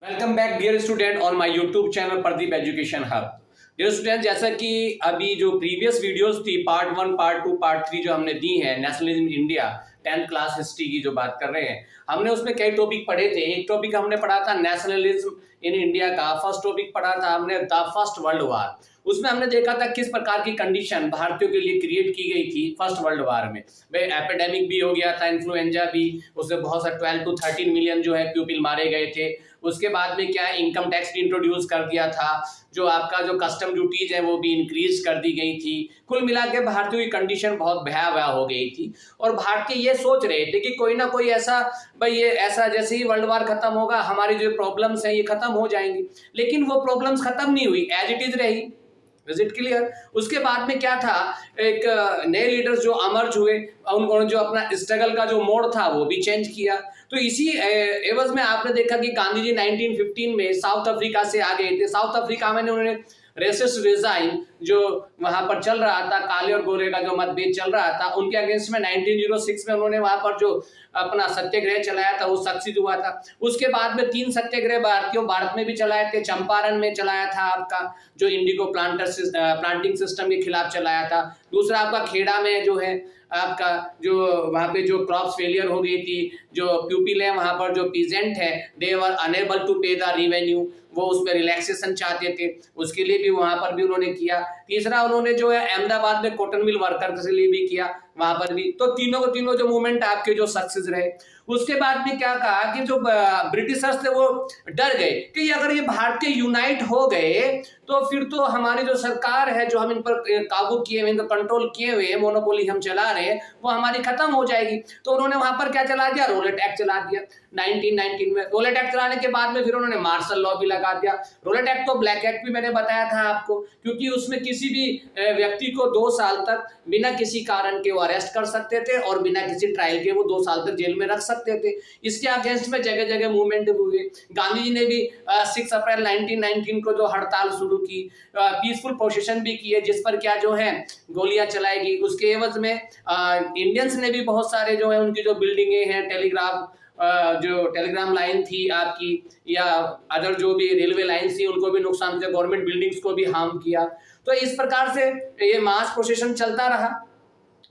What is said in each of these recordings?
Welcome back dear student on my YouTube channel Pradeep education hub. Dear student, जैसा कि अभी जो प्रीवियस वीडियोस थी पार्ट 1, पार्ट 2, पार्ट 3 जो हमने दी है nationalism India 10th class history की जो बात कर रहे हैं, हमने उसमें कई टॉपिक पढ़े थे। एक टॉपिक हमने पढ़ा था नेशनलिज्म इन इंडिया का, फर्स्ट टॉपिक पढ़ा था हमने द फर्स्ट वर्ल्ड वार। उसमें हमने देखा था किस प्रकार की कंडीशन भारतीयों के लिए क्रिएट की गई थी फर्स्ट वर्ल्ड वार में। भाई एपिडेमिक भी हो गया था, इन्फ्लुएंजा भी, उससे बहुत सा 12 to 13 मिलियन जो है पीपल मारे गए थे। उसके बाद में क्या इनकम टैक्स भी इंट्रोड्यूस कर दिया था, जो आपका जो कस्टम ड्यूटीज है वो भी इंक्रीज कर दी गई थी। कुल मिला के भारतीयों की कंडीशन बहुत भयावह हो गई थी और भारतीय ये सोच रहे थे कि कोई ना कोई ऐसा, भाई ये ऐसा जैसे ही वर्ल्ड वार खत्म होगा हमारी जो प्रॉब्लम्स हैं ये खत्म हो जाएंगी, लेकिन वो प्रॉब्लम्स खत्म नहीं हुई, एज इट इज रही। Is it clear? उसके बाद में क्या था, एक नए लीडर्स जो अमर्ज हुए, उन्होंने जो अपना स्ट्रगल का जो मोड था वो भी चेंज किया। तो इसी एवज में आपने देखा कि गांधी जी 1915 में साउथ अफ्रीका से आ गए थे। साउथ अफ्रीका में उन्होंने रेसिस्ट रिजाइन जो वहां पर चल रहा था, काले और गोरे का जो मतभेद चल रहा था, उनके अगेंस्ट में 1906 में उन्होंने वहां पर जो अपना सत्याग्रह चलाया था वो सक्सेस हुआ था। उसके बाद में 3 सत्याग्रह भारत में भी चलाए थे। चंपारण में चलाया था आपका जो इंडिगो प्लांटिंग सिस्टम के खिलाफ चलाया था। दूसरा आपका खेड़ा में जो है आपका जो वहाँ पे जो क्रॉप्स फेलियर हो गई थी, जो प्यूपिल है वहाँ पर जो पीजेंट है दे वर अनेबल टू पे द रेवेन्यू, वो उसमें रिलैक्सेशन चाहते थे, उसके लिए भी वहाँ पर भी उन्होंने किया। तीसरा उन्होंने जो है अहमदाबाद में कॉटन मिल वर्कर के लिए भी किया, वहाँ पर भी। तो तीनों जो मूवमेंट आपके जो सक्सेस रहे। उसके बाद में क्या कहा कि जो ब्रिटिशर्स थे वो डर गए कि अगर ये भारतीय यूनाइट हो गए तो फिर तो हमारी जो सरकार है, जो हम इन पर काबू किए हुए, इनको कंट्रोल किए हुए, मोनोपोली हम चला रहे हैं, वो हमारी खत्म हो जाएगी। तो उन्होंने वहां पर क्या चला दिया, रोलेट एक्ट चला दिया 1919 में। रोलेट एक्ट चलाने के बाद में फिर उन्होंने मार्शल लॉ भी लगा दिया। रोलेट एक्ट तो ब्लैक एक्ट भी मैंने बताया था आपको, क्योंकि उसमें किसी भी व्यक्ति को 2 साल तक बिना किसी कारण के वो अरेस्ट कर सकते थे और बिना किसी ट्रायल के वो 2 साल तक जेल में रख सकते थे। इसके अगेंस्ट में जगह जगह मूवमेंट हुए। गांधी जी ने भी 6 अप्रैल 1919 को जो हड़ताल शुरू की, पीसफुल प्रोसेशन भी किए, जिस पर क्या जो है गोलियां चलाएगी। उसके एवज में इंडियंस ने भी बहुत सारे जो है उनकी जो बिल्डिंगे हैं, जो टेलीग्राम लाइन थी आपकी या अदर जो भी रेलवे लाइन थी, उनको भी नुकसान दिया, गवर्नमेंट बिल्डिंग्स को भी हार्म किया। तो इस प्रकार से ये मास प्रोसेशन चलता रहा।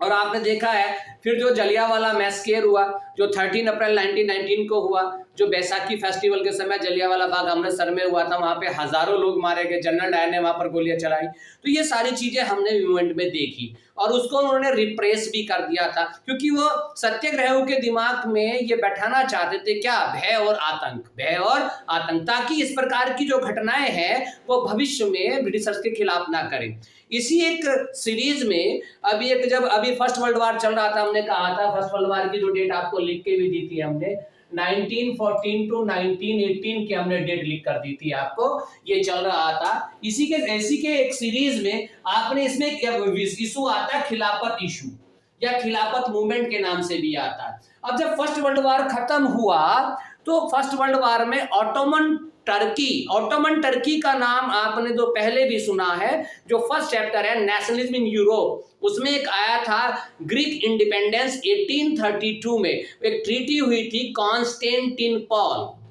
और आपने देखा है फिर जो जलियांवाला मैसेकर हुआ जो 13 अप्रैल 1919 को हुआ, जो बैसाखी फेस्टिवल के समय जलियांवाला बाग अमृतसर में हुआ था, वहां पे हजारों लोग मारे गए, जनरल डायर ने वहां पर गोलियां चलाई। तो ये सारी चीजें हमने मूवमेंट में देखी और उसको उन्होंने रिप्रेस भी कर दिया था, क्योंकि वो सत्याग्रहियों के दिमाग में ये बैठाना चाहते थे क्या, भय और आतंक, ताकि इस प्रकार की जो घटनाएं हैं वो भविष्य में ब्रिटिशर्स के खिलाफ ना करें। इसी एक सीरीज में जब अभी फर्स्ट वर्ल्ड वार चल रहा था, हमने कहा था फर्स्ट वर्ल्ड वार की जो डेट आपको लिख के भी दी थी हमने, 1914 टू 1918 की हमने डेट लिख कर दी थी आपको, ये चल रहा था। इसी के एक सीरीज में आपने इसमें इशू आता है खिलाफत इशू या खिलाफत मूवमेंट के नाम से भी आता है। अब जब फर्स्ट वर्ल्ड वार खत्म हुआ तो फर्स्ट वर्ल्ड वार में ऑटोमन टर्की का नाम आपने तो पहले भी सुना है। जो फर्स्ट चैप्टर है नेशनलिज्म इन यूरोप, उसमें एक आया था ग्रीक इंडिपेंडेंस 1832 में। एक ट्रीटी हुई थी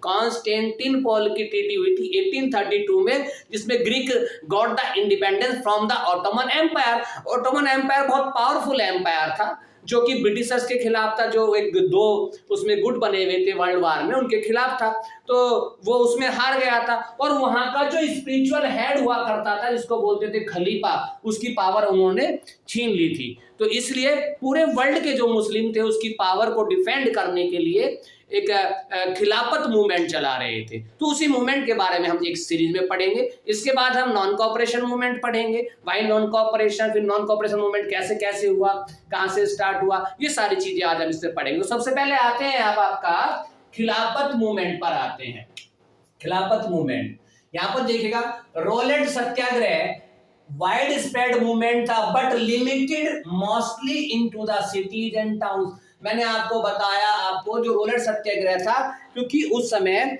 कॉन्स्टेंटिनोपल की ट्रीटी हुई थी 1832 में, जिसमें Greek got the independence from the Ottoman Empire. Ottoman Empire बहुत पावरफुल एम्पायर था जो कि ब्रिटिशर्स के खिलाफ था, जो एक 2 उसमें गुट बने हुए थे वर्ल्ड वार में, उनके खिलाफ था। तो वो उसमें हार गया था और वहां का जो स्पिरिचुअल हेड हुआ करता था, जिसको बोलते थे खलीफा, उसकी पावर उन्होंने छीन ली थी। तो इसलिए पूरे वर्ल्ड के जो मुस्लिम थे उसकी पावर को डिफेंड करने के लिए एक खिलाफत मूवमेंट चला रहे थे। तो उसी मूवमेंट के बारे में हम एक सीरीज में पढ़ेंगे। इसके बाद हम नॉन कोऑपरेशन मूवमेंट पढ़ेंगे, वाई नॉन कोऑपरेशन, फिर नॉन कोऑपरेशन मूवमेंट कैसे कैसे हुआ, कहां से स्टार्ट हुआ, ये सारी चीजें आज हम इससे पढ़ेंगे। तो सबसे पहले आते हैं आप आपका खिलाफत मूवमेंट पर आते हैं। खिलाफत मूवमेंट यहां पर देखिएगा, रोलेट सत्याग्रह वाइड स्प्रेड मूवमेंट था but limited mostly into the cities and towns. मैंने आपको बताया, आपको जो रोलेट सत्याग्रह था, क्योंकि उस समय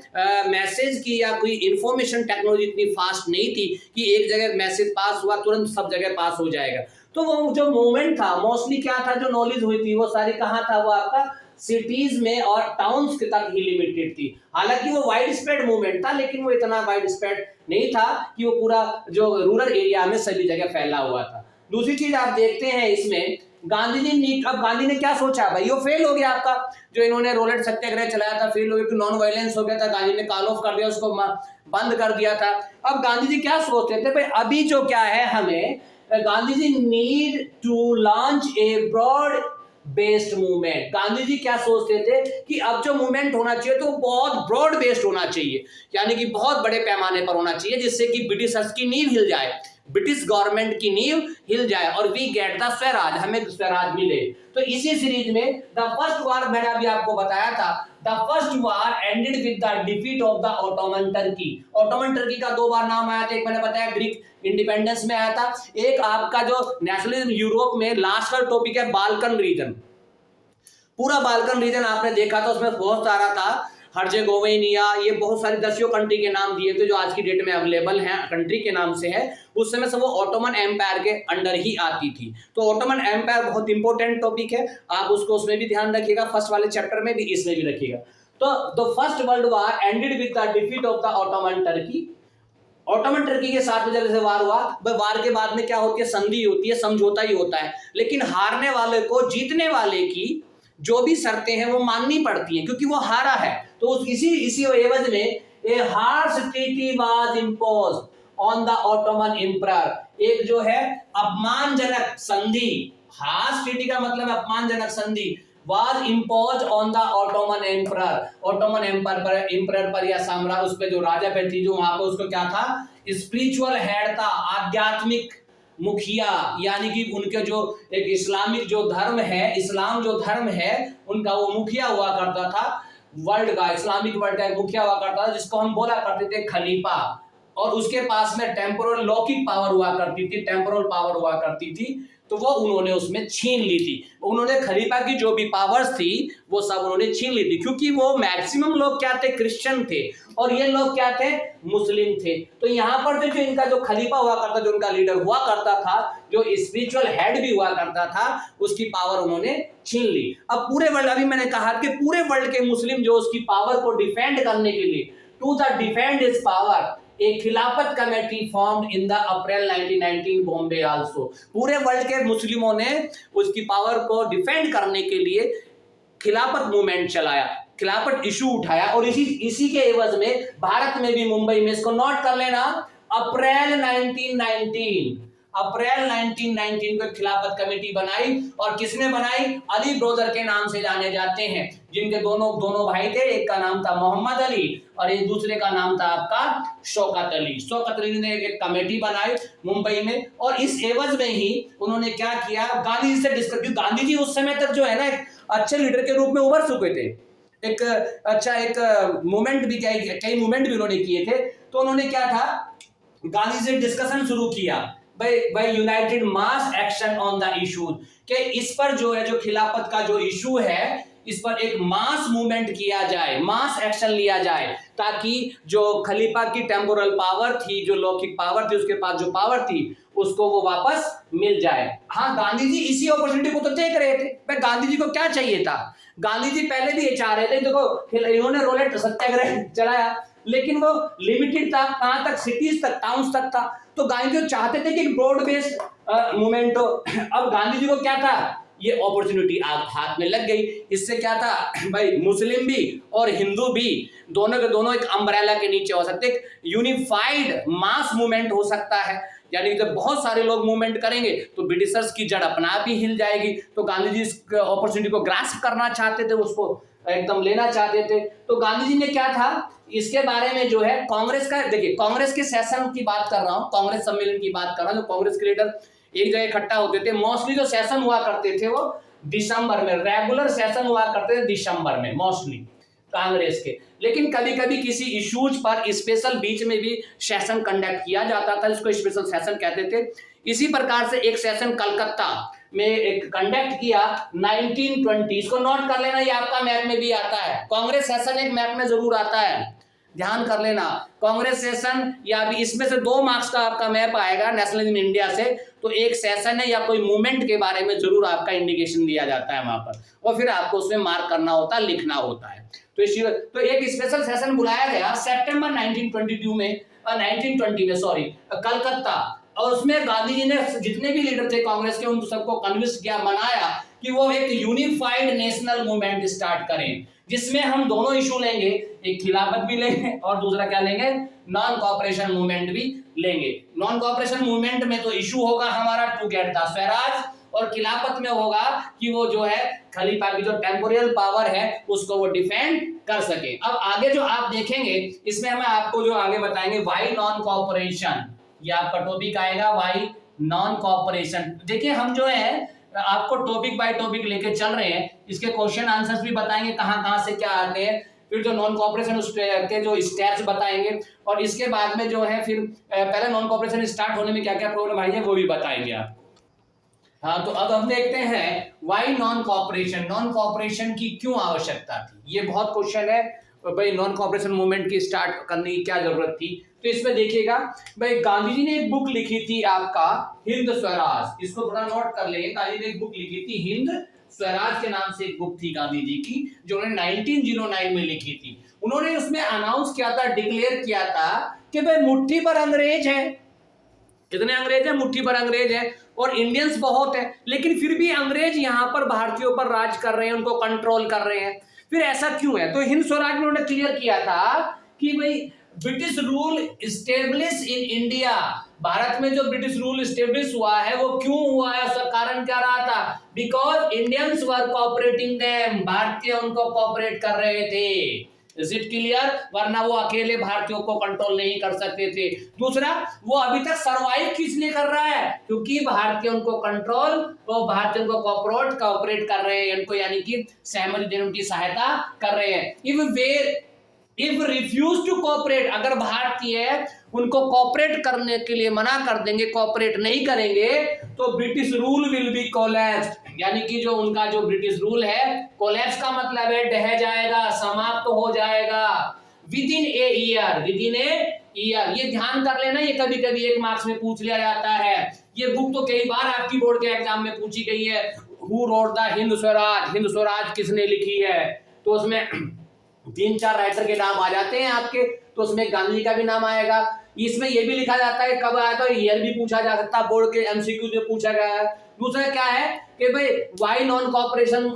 मैसेज की या कोई इंफॉर्मेशन टेक्नोलॉजी इतनी फास्ट नहीं थी कि एक जगह मैसेज पास हुआ तुरंत सब जगह पास हो जाएगा। तो वो जो मूवमेंट था मोस्टली क्या था, जो नॉलेज हुई थी वो सारी कहाँ था, वो आपका सिटीज में और टाउन्स तक ही लिमिटेड थी। हालांकि वो वाइड स्प्रेड मूवमेंट था, लेकिन वो इतना वाइड स्प्रेड नहीं था कि वो पूरा जो रूरल एरिया में सभी जगह फैला हुआ था। दूसरी चीज आप देखते हैं इसमें गांधी जी अब गांधी ने क्या सोचा, भाई वो फेल हो गया आपका, जो इन्होंने रोलेट सत्याग्रह चलाया था फेल हो गया, नॉन वायलेंस हो गया था, गांधी ने कॉल ऑफ कर दिया, उसको बंद कर दिया था। अब गांधी जी क्या सोचते थे, भाई अभी जो क्या है, हमें Gandhi ji need to launch a broad based movement. Gandhi ji क्या सोचते थे कि अब जो मूवमेंट होना चाहिए तो बहुत ब्रॉड बेस्ड होना चाहिए, यानी कि बहुत बड़े पैमाने पर होना चाहिए, जिससे कि ब्रिटिशर्स की नींव हिल जाए, ब्रिटिश गवर्नमेंट की नींव हिल जाए और वी गेट द स्वराज, हमें स्वराज मिले। तो इसी सीरीज में द फर्स्ट वार, मैंने अभी आपको बताया था, the first war ended with the defeat of the Ottoman Turkey. Ottoman Turkey का दो बार नाम आया था, एक मैंने बताया ग्रीक इंडिपेंडेंस में आया था, एक आपका जो नेशनलिज्म यूरोप में लास्ट का टॉपिक है बाल्कन रीजन। पूरा बाल्कन रीजन आपने देखा था, उसमें बहुत सारा था, हर्जेगोविना, ये बहुत सारी 10 कंट्री के नाम दिए थे जो आज की डेट में अवेलेबल हैं, कंट्री के नाम से है। उस समय से वो ऑटोमन एम्पायर के अंडर ही आती थी। तो ऑटोमन एम्पायर बहुत इंपॉर्टेंट टॉपिक है, आप उसको उसमें भी ध्यान रखिएगा, फर्स्ट वाले चैप्टर में भी, इसमें भी रखिएगा। तो the first world war ended with the defeat of the Ottoman Turkey. Ottoman Turkey के साथ में जब से वार हुआ, वार के बाद में क्या होती है, संधि होती है, समझौता ही होता है, लेकिन हारने वाले को जीतने वाले की जो भी शर्तें हैं वो माननी पड़ती हैं, क्योंकि वो हारा है। तो इसी एवज में a harsh treaty was imposed on the Ottoman emperor. एक जो है अपमानजनक संधि, हार्श ट्रीटी का मतलब अपमानजनक संधि, was imposed on the Ottoman emperor. Ottoman emperor पर या साम्राज्य, उस पे जो राजा पे थी, जो वहां पे उसको क्या था, स्पिरिचुअल हेड था, आध्यात्मिक मुखिया, यानी कि उनके जो एक इस्लामिक जो धर्म है, इस्लाम जो धर्म है उनका वो मुखिया हुआ करता था, वर्ल्ड का, इस्लामिक वर्ल्ड का मुखिया हुआ करता था, जिसको हम बोला करते थे खलीफा। और उसके पास में टेम्पोरल लौकिक पावर हुआ करती थी, टेम्पोरल पावर हुआ करती थी, तो वो उन्होंने उसमें छीन ली थी। उन्होंने खलीफा की जो भी पावर्स थी वो सब उन्होंने छीन ली थी, क्योंकि वो मैक्सिमम लोग क्या थे, क्रिश्चियन थे, और ये लोग क्या थे, मुस्लिम थे। तो यहाँ पर जो इनका जो खलीफा हुआ करता, जो उनका लीडर हुआ करता था, जो स्पिरिचुअल हेड भी हुआ करता था, उसकी पावर उन्होंने छीन ली। अब पूरे वर्ल्ड, अभी मैंने कहा कि पूरे वर्ल्ड के मुस्लिम जो उसकी पावर को डिफेंड करने के लिए, to the defend his power, एक खिलाफत committee formed in the April 1919 Bombay also. पूरे वर्ल्ड के मुस्लिमों ने उसकी पावर को डिफेंड करने के लिए खिलाफत मूवमेंट चलाया, खिलाफत इशू उठाया, और इसी के एवज में भारत में भी, मुंबई में, इसको नोट कर लेना, अप्रैल 1919 को खिलाफत कमेटी बनाई। और किसने बनाई, अली ब्रदर के नाम से जाने जाते हैं, जिनके दोनों भाई थे, एक का नाम था मोहम्मद अली और एक दूसरे का नाम था आपका शौकत अली। शौकत अली ने एक कमेटी बनाई मुंबई में, और इस एवज में ही उन्होंने क्या किया, गांधी जी से डिस्कस, क्योंकि गांधी जी उस समय तक जो है ना एक अच्छे लीडर के रूप में उभर चुके थे, एक अच्छा एक मूवमेंट भी, कई मूवमेंट भी उन्होंने किए थे। तो उन्होंने क्या था, गांधी से डिस्कशन शुरू किया, भाई United mass action on the issues, कि इस पर जो है, जो खिलाफत का जो इशू है, इस पर एक मास मूवमेंट किया जाए, मास एक्शन लिया जाए, ताकि जो खलीफा की टेम्पोरल पावर थी, जो लौकिक पावर थी, उसके पास जो पावर थी, उसको वो वापस मिल जाए। हाँ, गांधी जी इसी अपॉर्चुनिटी को तो देख रहे थे। भाई गांधी जी को क्या चाहिए था, गांधी जी पहले भी ये चाह रहे थे, देखो इन्होंने रोलेट सत्याग्रह चलाया, लेकिन वो लिमिटेड था, कहां तक, सिटीज तक, टाउन्स तक था। तो गांधी जी चाहते थे कि एक ब्रॉड बेस्ड मूवमेंट हो। अब गांधी जी को क्या था, ये अपॉर्चुनिटी हाथ में लग गई। इससे क्या था, भाई मुस्लिम भी और हिंदू भी दोनों के दोनों एक अम्ब्रेला के नीचे हो सकते, एक यूनिफाइड मास मूवमेंट हो सकता है। यानी जब बहुत सारे लोग मूवमेंट करेंगे तो ब्रिटिशर्स की जड़ अपना आप ही हिल जाएगी। तो गांधी जी इस अपॉर्चुनिटी को ग्रास्प करना चाहते थे, उसको एकदम लेना चाहते थे। तो गांधी जी ने क्या था, इसके बारे में जो है कांग्रेस का, देखिए कांग्रेस के सेशन की बात कर रहा हूं, कांग्रेस सम्मेलन की बात कर रहा हूं, जो कांग्रेस के लीडर एक जगह इकट्ठा होते थे। मोस्टली जो सेशन हुआ करते थे वो दिसंबर में, रेगुलर सेशन हुआ करते थे दिसंबर में मोस्टली कांग्रेस के। लेकिन कभी कभी किसी इश्यूज पर स्पेशल बीच में भी सेशन कंडक्ट किया जाता था, जिसको स्पेशल सेशन कहते थे। इसी प्रकार से एक सेशन कलकत्ता में एक कंडक्ट किया 1920, इसको नोट कर लेना, ये आपका मैप में भी आता है, कांग्रेस सेशन एक मैप में जरूर आता है। ध्यान कर लेना, कांग्रेस सेशन या अभी इसमें से 2 मार्क्स का आपका मैप आएगा नेशनलिज्म इंडिया से, तो एक सेशन है या कोई मूवमेंट के बारे में जरूर आपका इंडिकेशन दिया जाता है वहां पर, और फिर आपको उसमें मार्क करना होता है, लिखना होता है। तो एक स्पेशल सेशन बुलाया गया सितंबर 1920 में कलकत्ता, और उसमें गांधी जी ने जितने भी लीडर थे कांग्रेस के उन सबको कन्विंस किया, मनाया कि वो एक यूनिफाइड नेशनल मूवमेंट स्टार्ट करें, जिसमें हम दोनों इशू लेंगे, एक खिलाफत भी लेंगे और दूसरा क्या लेंगे, नॉन कॉपरेशन मूवमेंट भी लेंगे। नॉन कॉपरेशन मूवमेंट में तो इशू होगा हमारा टू गेट द स्वराज, और खिलाफत में होगा कि वो जो है खलीफा की जो टेम्पोरियल पावर है उसको वो डिफेंड कर सके। अब आगे जो आप देखेंगे इसमें हमें आपको जो आगे बताएंगे व्हाई नॉन कॉपरेशन, ये आपका टॉपिक आएगा व्हाई नॉन कॉपरेशन। देखिए हम जो है आपको टॉपिक बाय टॉपिक लेके चल रहे हैं, इसके क्वेश्चन आंसर्स भी बताएंगे कहां से क्या आते हैं, फिर जो नॉन कॉपरेशन के जो स्टेप्स बताएंगे, और इसके बाद में जो है फिर पहले नॉन कॉपरेशन स्टार्ट होने में क्या क्या प्रॉब्लम आई है वो भी बताएंगे आप। हाँ, तो अब हम देखते हैं why non cooperation, non cooperation की क्यों आवश्यकता थी। ये बहुत क्वेश्चन है भाई, नॉन कॉपरेशन मूवमेंट की स्टार्ट करने की क्या जरूरत थी। तो इसमें देखिएगा भाई, गांधी जी ने एक बुक लिखी थी आपका हिंद स्वराज, इसको थोड़ा नोट कर लेंगे। गांधी जी ने एक बुक लिखी थी हिंद स्वराज के नाम से, एक बुक थी गांधी जी की जो उन्होंने 1909 में लिखी थी। उन्होंने उसमें अनाउंस किया था, डिक्लेयर किया था कि भाई मुट्ठी पर अंग्रेज है, कितने अंग्रेज है, मुट्ठी पर अंग्रेज है, और इंडियंस बहुत है, लेकिन फिर भी अंग्रेज यहाँ पर भारतीयों पर राज कर रहे हैं, उनको कंट्रोल कर रहे हैं। फिर ऐसा क्यों है, तो हिंद स्वराज में उन्होंने क्लियर किया था कि भाई British rule establish in India, Bharat में जो ब्रिटिश रूल स्टेब्लिश हुआ है वो क्यों हुआ है, उसका कारण क्या रहा था, because Indians were cooperating them, भारतीय उनको कोऑपरेट कर रहे थे। इज इट क्लियर, वरना वो अकेले भारतीयों को कंट्रोल नहीं कर सकते थे। दूसरा, वो अभी तक सरवाइव किस लिए कर रहा है, क्योंकि भारतीय उनको कंट्रोल, वो भारतीय उनको कोऑपरेट कर रहे हैं, उनको यानी कि सहमति देने उनकी सहायता कर रहे हैं। इफ रिफ्यूज टू कोऑपरेट, अगर भारतीय उनको कोऑपरेट करने के लिए मना कर देंगे, कोऑपरेट नहीं करेंगे, तो British rule will be collapsed, यानी कि जो उनका जो ब्रिटिश रूल है, कोलैप्स का मतलब है ढह जाएगा, समाप्त तो हो जाएगा विद इन ए ईयर। ये ध्यान कर लेना, ये कभी कभी 1 मार्क्स में पूछ लिया जाता है। ये बुक तो कई बार आपकी बोर्ड के एग्जाम में पूछी गई है, who wrote the Hind Swaraj, Hind Swaraj किसने लिखी है, तो उसमें 3-4 राइटर के नाम आ जाते हैं आपके, तो उसमें गांधी का भी नाम आएगा। इसमें यह भी लिखा जाता है कब आया था, ईयर भी पूछा जा सकता है, बोर्ड के एमसीक्यू में पूछा गया है। दूसरा क्या है कि भाई why non cooperation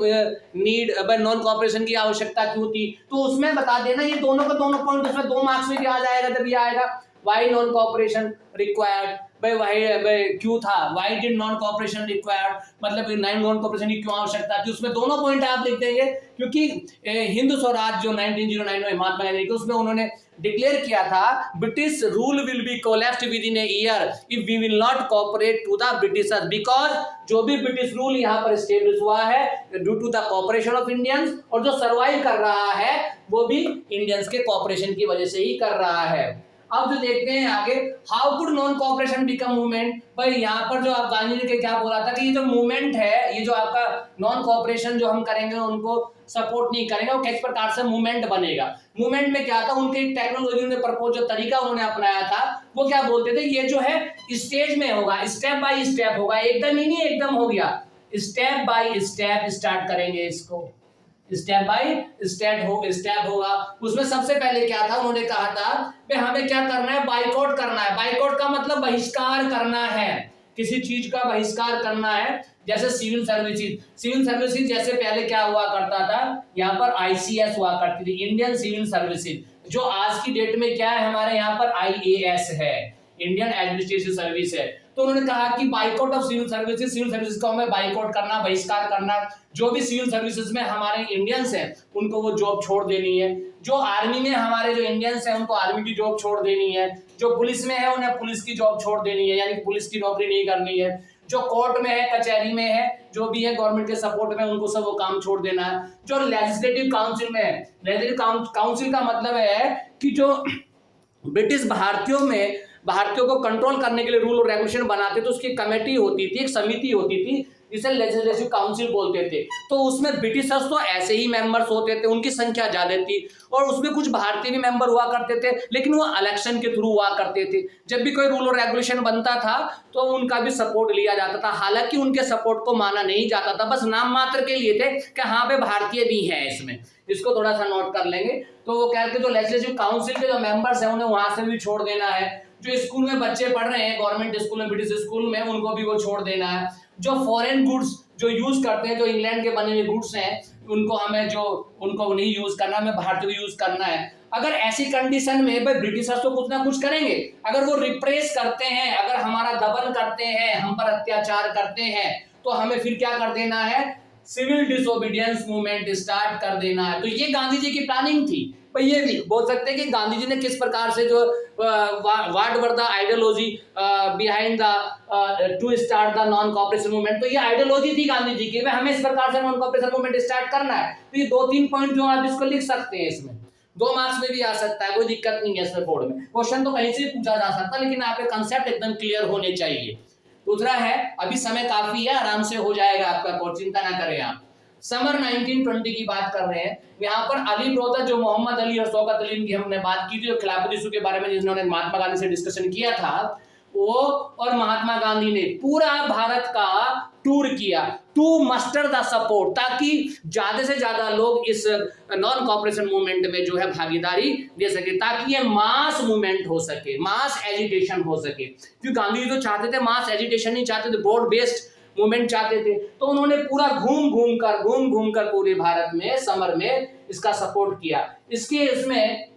need, non cooperation की आवश्यकता क्यों थी, तो उसमें बता देना, ये दोनों का दोनों पॉइंट उसमें 2 मार्क्स में भी आ जाएगा, जब ये आएगा व्हाई नॉन कॉपरेशन रिक्वायर्ड, भाई क्यों था, why did non cooperation required, मतलब नॉन कॉपरेशन की क्यों आवश्यकता थी, उसमें दोनों पॉइंट आप लिख देंगे। क्योंकि हिंद स्वराज जो 1909 में महात्मा गांधी के, उसमें उन्होंने डिक्लेयर किया था British rule will be collapsed within a year if we will not cooperate to the Britishers, because जो भी ब्रिटिश रूल यहाँ पर एस्टेब्लिश हुआ है due to the cooperation of Indians, और जो सर्वाइव कर रहा है वो भी इंडियंस के कोऑपरेशन की वजह से ही कर रहा है। अब जो देखते हैं आगे, how could non cooperation become movement, भाई यहाँ पर जो आप गांधी जी ने क्या बोला था कि ये जो मूवमेंट है, ये जो आपका नॉन कोऑपरेशन जो हम करेंगे उनको सपोर्ट नहीं करेंगे, वो किस प्रकार से मूवमेंट बनेगा। मूवमेंट में क्या था, उनके टेक्नोलॉजी ने प्रपोज, जो तरीका उन्होंने अपनाया था वो क्या बोलते थे, ये जो है स्टेज में होगा, स्टेप बाय स्टेप होगा, एकदम ही नहीं एकदम हो गया, स्टेप बाय स्टेप स्टार्ट करेंगे इसको, स्टेप बाय स्टेप होगा। उसमें सबसे पहले क्या था, उन्होंने कहा था कि हमें क्या करना है, बाइकआउट करना है। बाइकआउट का मतलब बहिष्कार करना है, किसी चीज का बहिष्कार करना है, जैसे सिविल सर्विसेज जैसे पहले क्या हुआ करता था, यहाँ पर आईसीएस हुआ करती थी, इंडियन सिविल सर्विसेज, जो आज की डेट में क्या है हमारे यहाँ पर आईएएस है, इंडियन एडमिनिस्ट्रेटिव सर्विस है। तो उन्होंने कहा कि बाइकआउट ऑफ सिविल सर्विसेज को हमें बाइकआउट करना, बहिष्कार करना, जो भी सिविल सर्विसेज में हमारे इंडियंस हैं उनको वो जॉब छोड़ देनी है, जो आर्मी में हमारे जो इंडियंस हैं उनको आर्मी की जॉब छोड़ देनी है, जो पुलिस में है उन्हें पुलिस की जॉब छोड़ देनी है, यानी पुलिस की नौकरी नहीं करनी है, जो कोर्ट में है, कचहरी में है, जो भी है गवर्नमेंट के सपोर्ट में, उनको सब वो काम छोड़ देना है। जो लेजिस्लेटिव काउंसिल में है, लेजिस्लेटिव काउंसिल का मतलब है कि जो ब्रिटिश भारतीयों में भारतीयों को कंट्रोल करने के लिए रूल और रेगुलेशन बनाते तो उसकी कमेटी होती थी, एक समिति होती थी जिसे लेजिस्लेटिव काउंसिल बोलते थे। तो उसमें ब्रिटिशर्स तो ऐसे ही मेंबर्स होते थे, उनकी संख्या ज्यादा थी और उसमें कुछ भारतीय भी मेंबर हुआ करते थे, लेकिन वो इलेक्शन के थ्रू हुआ करते थे। जब भी कोई रूल और रेगुलेशन बनता था तो उनका भी सपोर्ट लिया जाता था, हालांकि उनके सपोर्ट को माना नहीं जाता था, बस नाम मात्र के लिए थे कि हाँ पे भारतीय भी हैं इसमें, इसको थोड़ा सा नोट कर लेंगे। तो वो कहते जो लेजिस्लेटिव काउंसिल के जो मेंबर्स हैं उन्हें वहां से भी छोड़ देना है, जो स्कूल में बच्चे पढ़ रहे हैं गवर्नमेंट स्कूल में, ब्रिटिश स्कूल में, उनको भी वो छोड़ देना है। जो फॉरेन गुड्स जो यूज करते हैं, जो इंग्लैंड के बने हुए गुड्स हैं, उनको हमें जो उनको नहीं यूज करना, हमें भारतीय यूज करना है। अगर ऐसी कंडीशन में भाई ब्रिटिशर्स तो कुछ ना कुछ करेंगे, अगर वो रिप्रेस करते हैं, अगर हमारा दमन करते हैं, हम पर अत्याचार करते हैं, तो हमें फिर क्या कर देना है, सिविल डिसोबीडियंस मूवमेंट स्टार्ट कर देना है। तो ये गांधी जी की प्लानिंग थी। पर ये भी बोल सकते हैं कि गांधी जी ने किस प्रकार से जो what were the ideology behind the two start the non cooperation movement. तो ये आइडियोलॉजी थी गांधी जी की, हमें इस प्रकार से नॉन कॉपरेशन मूवमेंट स्टार्ट करना है। तो ये 2-3 पॉइंट जो आप इसको लिख सकते हैं, इसमें 2 मार्क्स में भी आ सकता है, कोई दिक्कत नहीं है इसमें। बोर्ड में क्वेश्चन तो कहीं से पूछा जा सकता है, लेकिन आपके कंसेप्ट एकदम क्लियर होने चाहिए। दूसरा है, अभी समय काफी है, आराम से हो जाएगा आपका कोर्स, चिंता ना करें आप। समर 1920 की बात कर रहे हैं। यहाँ पर अली ब्रोदर जो मोहम्मद अली और शौकत अली की हमने बात की थी, जो खिलाफत इशू के बारे में जिन्होंने महात्मा गांधी से डिस्कशन किया था, वो और महात्मा गांधी ने पूरा भारत का टूर किया टू मस्टर द सपोर्ट, ताकि ज्यादा से ज्यादा लोग इस नॉन कॉपरेशन मूवमेंट में जो है भागीदारी दे सके, ताकि ये मास मूवमेंट हो सके, मास एजिटेशन हो सके। क्योंकि गांधी जी तो चाहते थे मास एजिटेशन नहीं चाहते थे, ब्रॉड बेस्ड मूवमेंट चाहते थे। तो उन्होंने पूरा घूम घूम कर पूरे भारत में समर में इसका सपोर्ट किया। इसके इसमें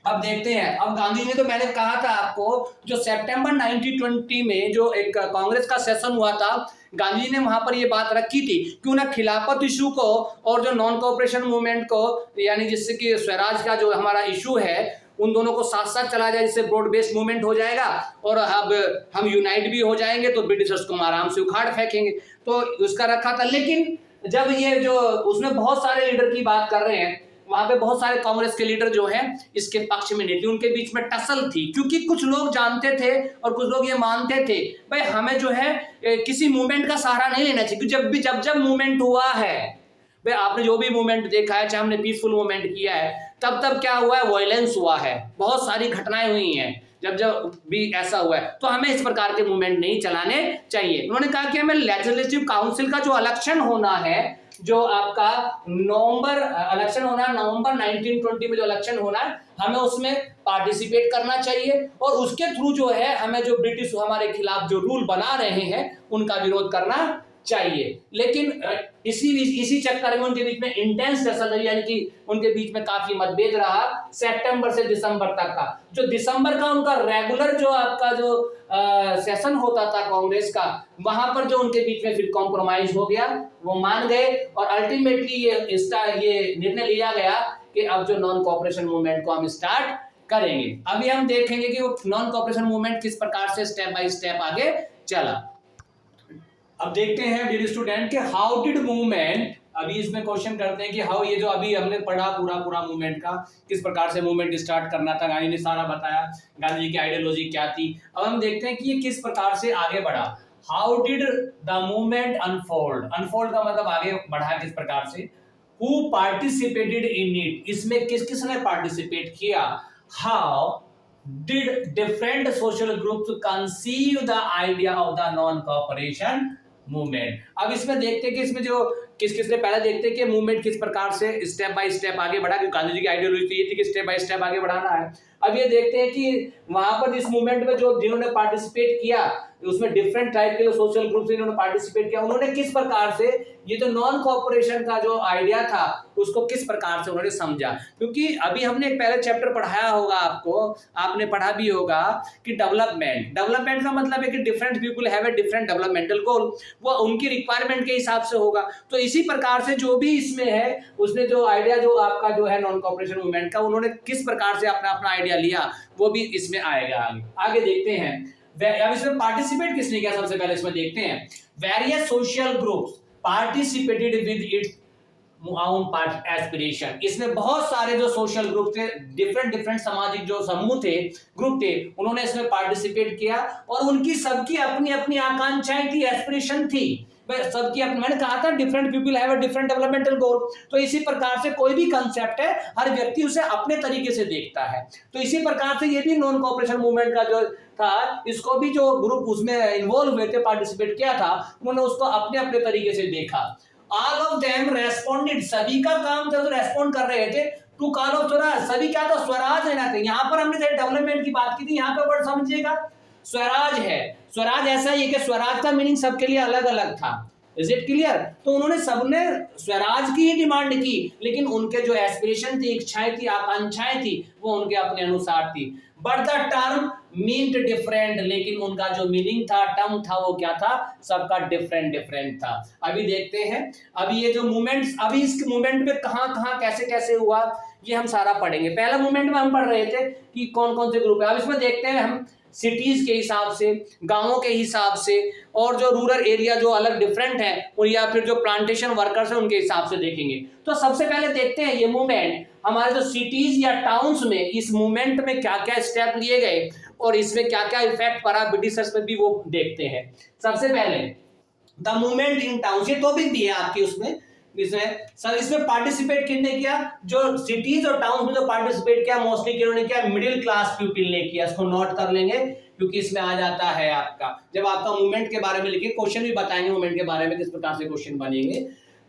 अब देखते हैं, अब गांधी ने तो मैंने कहा था आपको, जो सितंबर 1920 में जो एक कांग्रेस का सेशन हुआ था, गांधी जी ने वहां पर ये बात रखी थी कि उन्हें खिलाफत इशू को और जो नॉन कोऑपरेशन मूवमेंट को, यानी जिससे कि स्वराज का जो हमारा इशू है, उन दोनों को साथ साथ चला जाए, जिससे ब्रॉड बेस्ड मूवमेंट हो जाएगा और अब हम यूनाइट भी हो जाएंगे, तो ब्रिटिशर्स को आराम से उखाड़ फेंकेंगे। तो उसका रखा था। लेकिन जब ये जो उसमें बहुत सारे लीडर की बात कर रहे हैं, वहां पे बहुत सारे कांग्रेस के लीडर जो हैं इसके पक्ष में नहीं थे, उनके बीच में टसल थी। क्योंकि कुछ लोग जानते थे और कुछ लोग ये मानते थे भाई हमें जो है किसी मूवमेंट का सहारा नहीं लेना चाहिए। क्योंकि जब मूवमेंट हुआ है, भाई आपने जो भी मूवमेंट देखा है, चाहे हमने पीसफुल मूवमेंट किया है, तब क्या हुआ है, वायलेंस हुआ है, बहुत सारी घटनाएं हुई हैं। जब भी ऐसा हुआ है तो हमें इस प्रकार के मूवमेंट नहीं चलाने चाहिए। उन्होंने कहा कि हमें लेजिस्लेटिव काउंसिल का जो इलेक्शन होना है, जो आपका इलेक्शन होना है नवंबर 1920 में जो इलेक्शन होना है, हमें उसमें पार्टिसिपेट करना चाहिए और उसके थ्रू जो है हमें जो ब्रिटिश हमारे खिलाफ जो रूल बना रहे हैं उनका विरोध करना चाहिए। लेकिन इसी चक्कर में उनके बीच में इंटेंस टसल रही, यानी कि उनके बीच में काफी मतभेद रहा सितंबर से दिसंबर तक का। जो दिसंबर का उनका रेगुलर जो आपका जो सेशन होता था कांग्रेस का, वहां पर जो उनके बीच में फिर कॉम्प्रोमाइज हो गया, वो मान गए और अल्टीमेटली ये निर्णय लिया गया कि अब जो नॉन कोऑपरेशन मूवमेंट को हम स्टार्ट करेंगे। अभी हम देखेंगे कि वो नॉन कोऑपरेशन मूवमेंट किस प्रकार से स्टेप बाय स्टेप आगे चला। अब देखते हैं डियर स्टूडेंट कि हाउ डिड मूवमेंट, अभी इसमें क्वेश्चन करते हैं कि हाउ, ये जो अभी हमने पढ़ा पूरा मूवमेंट का किस प्रकार से मूवमेंट स्टार्ट करना था, गांधी ने सारा बताया, गांधी जी की आइडियोलॉजी क्या थी। अब हम देखते हैं कि ये किस प्रकार से आगे बढ़ा। How did the movement unfold, unfold का मतलब आगे बढ़ा किस प्रकार से। हु पार्टिसिपेटेड इन इट, इसमें किसने पार्टिसिपेट किया। How did different social groups conceive the idea of the non cooperation movement. अब इसमें देखते हैं कि इसमें जो किसने पहले देखते हैं कि मूवमेंट किस प्रकार से स्टेप बाय स्टेप आगे बढ़ा, क्योंकि गांधी जी की आइडियोलॉजी ये थी कि स्टेप बाय स्टेप आगे बढ़ाना है। अब ये देखते हैं कि वहां पर इस मूवमेंट में जो जिन्होंने पार्टिसिपेट किया, उसमें डिफरेंट टाइप के सोशल ग्रुप से इन्होंने पार्टिसिपेट किया, उन्होंने किस प्रकार से ये जो नॉन कोऑपरेशन का जो आइडिया था उसको किस प्रकार से उन्होंने समझा। क्योंकि अभी हमने एक पहले चैप्टर पढ़ाया होगा, आपने पढ़ा भी होगा कि डेवलपमेंट का मतलब है कि different people have a different developmental goal, वो उनकी रिक्वायरमेंट के हिसाब से होगा। तो इसी प्रकार से जो भी इसमें है, उसने जो आइडिया जो आपका जो है नॉन कोऑपरेशन मूवमेंट का, उन्होंने किस प्रकार से अपना आइडिया लिया, वो भी इसमें आएगा। आगे देखते हैं अब इसमें पार्टिसिपेट किसने किया, सबसे पहले इसमें देखते हैं। Various social groups participated with it आउन पार्ट एस्पिरेशन। इसमें बहुत सारे जो सोशल ग्रुप थे, डिफरेंट सामाजिक जो समूह थे, ग्रुप थे, उन्होंने इसमें पार्टिसिपेट किया और उनकी सबकी अपनी अपनी आकांक्षाएं थी, एस्पिरेशन थी। सबकी अपनी, मैंने कहा था different people have a different developmental goal. तो इसी प्रकार से कोई भी कंसेप्ट है, हर व्यक्ति उसे अपने तरीके से देखता है। तो इसी प्रकार से ये भी नॉन कोऑपरेशन मूवमेंट का जो था, इसको भी जो ग्रुप उसमें इन्वॉल्व हुए थे, पार्टिसिपेट किया था, उन्होंने उसको अपने अपने तरीके से देखा। ऑल ऑफ देम रेस्पोंडेड, सभी का काम था तो रेस्पॉन्ड कर रहे थे टू कॉल ऑफ स्वराज। सभी क्या था, स्वराज लेना था। यहाँ पर हमने डेवलपमेंट की बात की थी, यहाँ पे वर्ड समझिएगा, स्वराज है। स्वराज ऐसा ही है कि स्वराज का मीनिंग सबके लिए अलग अलग था। Is it clear? तो उन्होंने सबने स्वराज की ही डिमांड की, लेकिन उनके जो एस्पिरेशन थी, इच्छाएं थी, आकांक्षाएं थी, वो उनके अपने अनुसार थी। But the term meant different, लेकिन उनका जो मीनिंग था, टर्म था, वो क्या था, सबका डिफरेंट था। अभी देखते हैं, अभी ये जो मूवमेंट्स, अभी इस मूवमेंट में कहां कैसे कैसे हुआ, ये हम सारा पढ़ेंगे। पहला मूवमेंट में हम पढ़ रहे थे कि कौन कौन से ग्रुप है। अब इसमें देखते हैं हम सिटीज के हिसाब से, गांवों के हिसाब से, और जो रूरल एरिया जो अलग डिफरेंट है, और या फिर जो प्लांटेशन वर्कर्स हैं उनके हिसाब से देखेंगे। तो सबसे पहले देखते हैं ये मूवमेंट हमारे जो सिटीज या टाउन्स में, इस मूवमेंट में क्या क्या स्टेप लिए गए और इसमें क्या क्या इफेक्ट पड़ा ब्रिटिशर्स पे भी, वो देखते हैं। सबसे पहले द मूवमेंट इन टाउन्स, ये टॉपिक भी है आपकी उसमें, इसमें पार्टिसिपेट किसने किया, जो सिटीज और टाउन्स में जो पार्टिसिपेट किया, मोस्टली किन्होंने किया, मिडिल क्लास पीपल ने किया। इसको नोट कर लेंगे क्योंकि इसमें आ जाता है आपका, जब आपका मूवमेंट के बारे में लिखे, क्वेश्चन भी बताएंगे मूवमेंट के बारे में किस प्रकार से क्वेश्चन बनेंगे।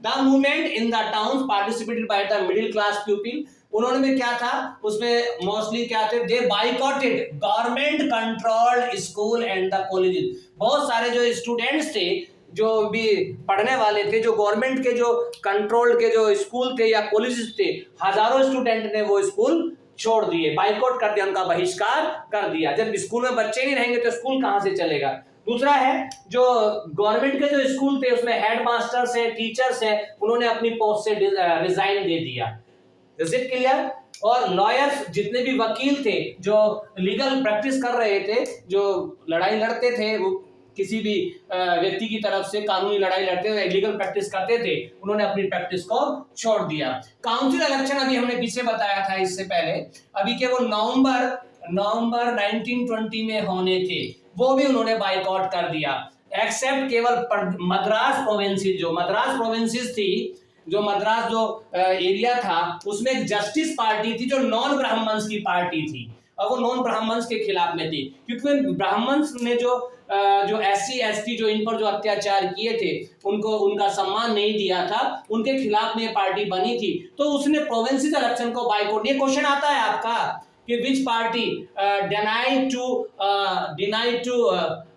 The movement in the towns participated by the middle class people, उन्होंने में क्या था, उसमें मोस्टली क्या थे, they boycotted government controlled school and the colleges. बहुत सारे जो स्टूडेंट्स थे, जो भी पढ़ने वाले थे, जो गवर्नमेंट के जो कंट्रोल के जो स्कूल थे या कॉलेजेस थे, हजारों स्टूडेंट ने वो स्कूल छोड़ दिए, बाइकआउट कर दिया, उनका बहिष्कार कर दिया। जब स्कूल में बच्चे नहीं रहेंगे तो स्कूल कहां से चलेगा। दूसरा है, जो गवर्नमेंट के जो स्कूल थे उसमें हेड मास्टर्स है, टीचर्स है, उन्होंने अपनी पोस्ट से रिजाइन दे दिया। Is it clear? और लॉयर्स, जितने भी वकील थे जो लीगल प्रैक्टिस कर रहे थे, जो लड़ाई लड़ते थे, वो किसी भी व्यक्ति की तरफ से कानूनी लड़ाई लड़ते हुए लीगल प्रैक्टिस करते थे, उन्होंने अपनी प्रैक्टिस को छोड़ दिया। काउंसिल इलेक्शन अभी हमने पीछे बताया था इससे पहले, अभी के वो नवंबर 1920 में होने थे, वो भी उन्होंने बाइकआउट कर दिया। एक्सेप्ट केवल मद्रास प्रोविंसेस, जो मद्रास प्रोविंसेस थी, जो मद्रास जो एरिया था, उसमें एक जस्टिस पार्टी थी जो नॉन ब्राह्मण्स की पार्टी थी, और वो नॉन ब्राह्मण्स के खिलाफ में थी, क्योंकि ब्राह्मण्स ने जो एससी एसटी जो इन पर जो अत्याचार किए थे, उनको उनका सम्मान नहीं दिया था, उनके खिलाफ में पार्टी बनी थी। तो उसने प्रोविंसेस इलेक्शन को बाइकआउट। ये क्वेश्चन आता है आपका कि which party denied to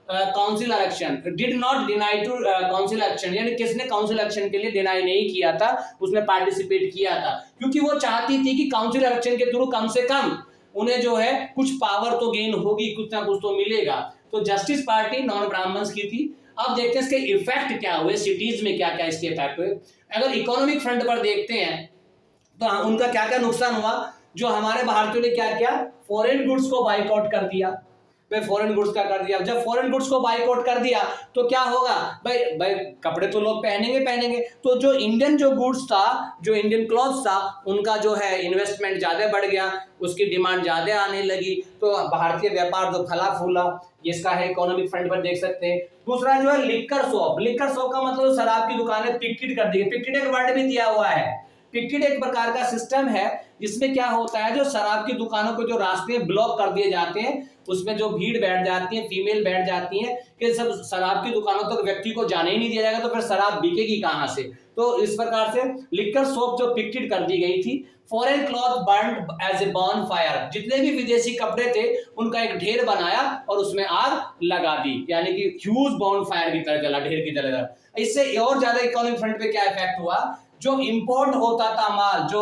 council election, did not deny to council election, यानी किसने काउंसिल इलेक्शन के लिए डिनाई नहीं किया था, उसने पार्टिसिपेट किया था, क्योंकि वो चाहती थी कि काउंसिल इलेक्शन के थ्रू कम से कम उन्हें जो है कुछ पावर तो गेन होगी, कुछ ना कुछ तो मिलेगा। तो जस्टिस पार्टी नॉन ब्राह्मण्स की थी। अब देखते हैं इसके इफेक्ट क्या हुए, सिटीज में क्या क्या इसके इफेक्ट हुए। अगर इकोनॉमिक फ्रंट पर देखते हैं तो उनका क्या क्या नुकसान हुआ। जो हमारे भारतीयों ने क्या किया, फॉरेन गुड्स को बाइकआउट कर दिया। भाई फॉरेन गुड्स का कर दिया, जब फॉरेन गुड्स को बाइकआउट कर दिया तो क्या होगा, भाई कपड़े तो लोग पहनेंगे, तो जो इंडियन जो गुड्स था, जो इंडियन क्लॉथ्स था, उनका जो है इन्वेस्टमेंट ज्यादा बढ़ गया, उसकी डिमांड ज्यादा आने लगी, तो भारतीय व्यापार जो फला फूला, इसका है इकोनॉमिक फ्रंट पर देख सकते हैं। दूसरा जो है लिक्कर शॉप का मतलब शराब की दुकानें पिकेट कर दी। पिकेट एक वर्ड भी दिया हुआ है। पिकेट एक प्रकार का सिस्टम है जिसमें क्या होता है, जो शराब की दुकानों को जो रास्ते ब्लॉक कर दिए जाते हैं, उसमें जो भीड़ बैठ जाती है, फीमेल बैठ जाती है कि सब शराब की दुकानों तक व्यक्ति को जाने ही नहीं दिया जाएगा, तो फिर शराब बिकेगी कहां से। तो इस प्रकार से लिक्कर शॉप जो पिकेट कर दी गई थी। Foreign cloth burned as a bonfire, जितने भी विदेशी कपड़े थे उनका एक ढेर बनाया और उसमें आग लगा दी, यानी कि ह्यूज बॉन फायर की तरह जला, ढेर की तरह। इससे और ज्यादा इकोनॉमिक फ्रंट पे क्या इफेक्ट हुआ, जो इंपोर्ट होता था माल, जो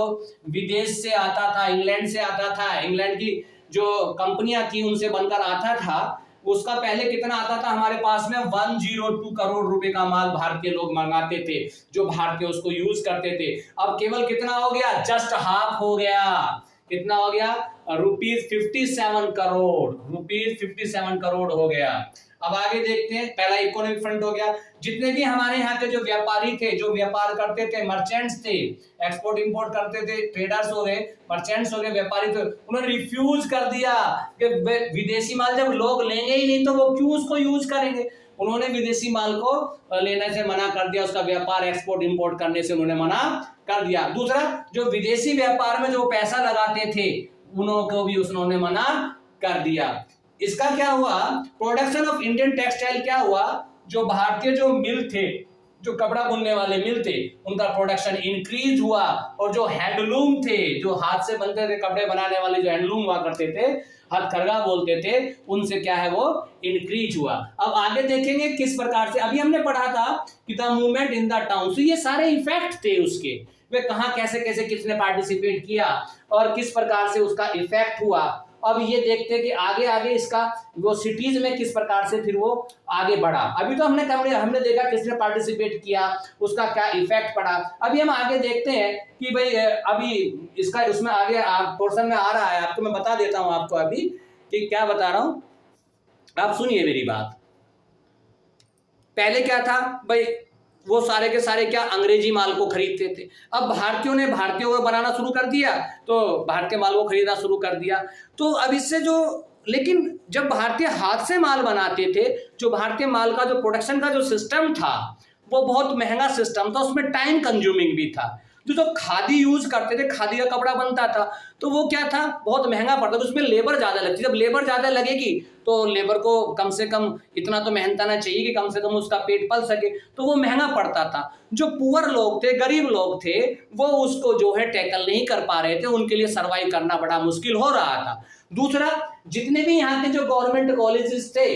विदेश से आता था, इंग्लैंड से आता था, इंग्लैंड की जो कंपनियां थी उनसे बनकर आता था, उसका पहले कितना आता था हमारे पास में 102 करोड़ रुपए का माल भारतीय लोग मंगाते थे, जो भारतीय उसको यूज करते थे। अब केवल कितना हो गया, जस्ट हाफ हो गया। कितना हो गया, ₹57 करोड़ हो गया। अब आगे देखते हैं, पहला इकोनॉमिक फ्रंट हो गया। जितने भी हमारे यहाँ के जो व्यापारी थे, जो व्यापार करते थे, मर्चेंट्स थे, एक्सपोर्ट इंपोर्ट करते थे, ट्रेडर्स हो गए, मर्चेंट्स हो गए, व्यापारी थे, उन्होंने रिफ्यूज कर दिया कि विदेशी माल जब लोग लेंगे ही नहीं तो वो क्यों उसको यूज करेंगे। उन्होंने विदेशी माल को लेने से मना कर दिया, उसका व्यापार एक्सपोर्ट इंपोर्ट करने से उन्होंने मना कर दिया। दूसरा, जो विदेशी व्यापार में जो पैसा लगाते थे उनको भी उन्होंने मना कर दिया। इसका क्या हुआ, प्रोडक्शन ऑफ इंडियन टेक्सटाइल क्या हुआ, जो भारतीय जो मिल थे, जो कपड़ा बुनने वाले मिल थे, उनका प्रोडक्शन इंक्रीज हुआ, और जो हैंडलूम थे, जो हाथ से बनते थे कपड़े बनाने वाले जो हैंडलूम हुआ करते थे, हथकरघा बोलते थे, उनसे क्या है वो इंक्रीज हुआ। अब आगे देखेंगे किस प्रकार से, अभी हमने पढ़ा था कि the movement in the town, ये सारे इफेक्ट थे उसके, वे कहां कैसे कैसे किसने पार्टिसिपेट किया और किस प्रकार से उसका इफेक्ट हुआ। अब ये देखते हैं कि आगे आगे इसका वो सिटीज में किस प्रकार से फिर वो आगे बढ़ा। अभी तो हमने देखा किसने पार्टिसिपेट किया, उसका क्या इफेक्ट पड़ा। अभी हम आगे देखते हैं कि भाई अभी इसका उसमें आगे पोर्शन में आ रहा है, आपको मैं बता देता हूं आपको अभी कि क्या बता रहा हूं, आप सुनिए मेरी बात। पहले क्या था भाई, वो सारे के सारे क्या अंग्रेजी माल को खरीदते थे। अब भारतीयों को बनाना शुरू कर दिया, तो भारतीय माल को खरीदना शुरू कर दिया। तो अब इससे जो, लेकिन जब भारतीय हाथ से माल बनाते थे, जो भारतीय माल का जो प्रोडक्शन का जो सिस्टम था वो बहुत महंगा सिस्टम था, उसमें टाइम कंज्यूमिंग भी था। जो खादी यूज करते थे, खादी का कपड़ा बनता था, तो वो क्या था, बहुत महंगा पड़ता था, उसमें लेबर ज्यादा लगती। जब लेबर ज्यादा लगेगी तो लेबर को कम से कम इतना तो मेहनत आना चाहिए कि कम से कम उसका पेट पल सके, तो वो महंगा पड़ता था। जो पुअर लोग थे, गरीब लोग थे, वो उसको जो है टैकल नहीं कर पा रहे थे, उनके लिए सर्वाइव करना बड़ा मुश्किल हो रहा था। दूसरा, जितने भी यहाँ के जो गवर्नमेंट कॉलेजेस थे,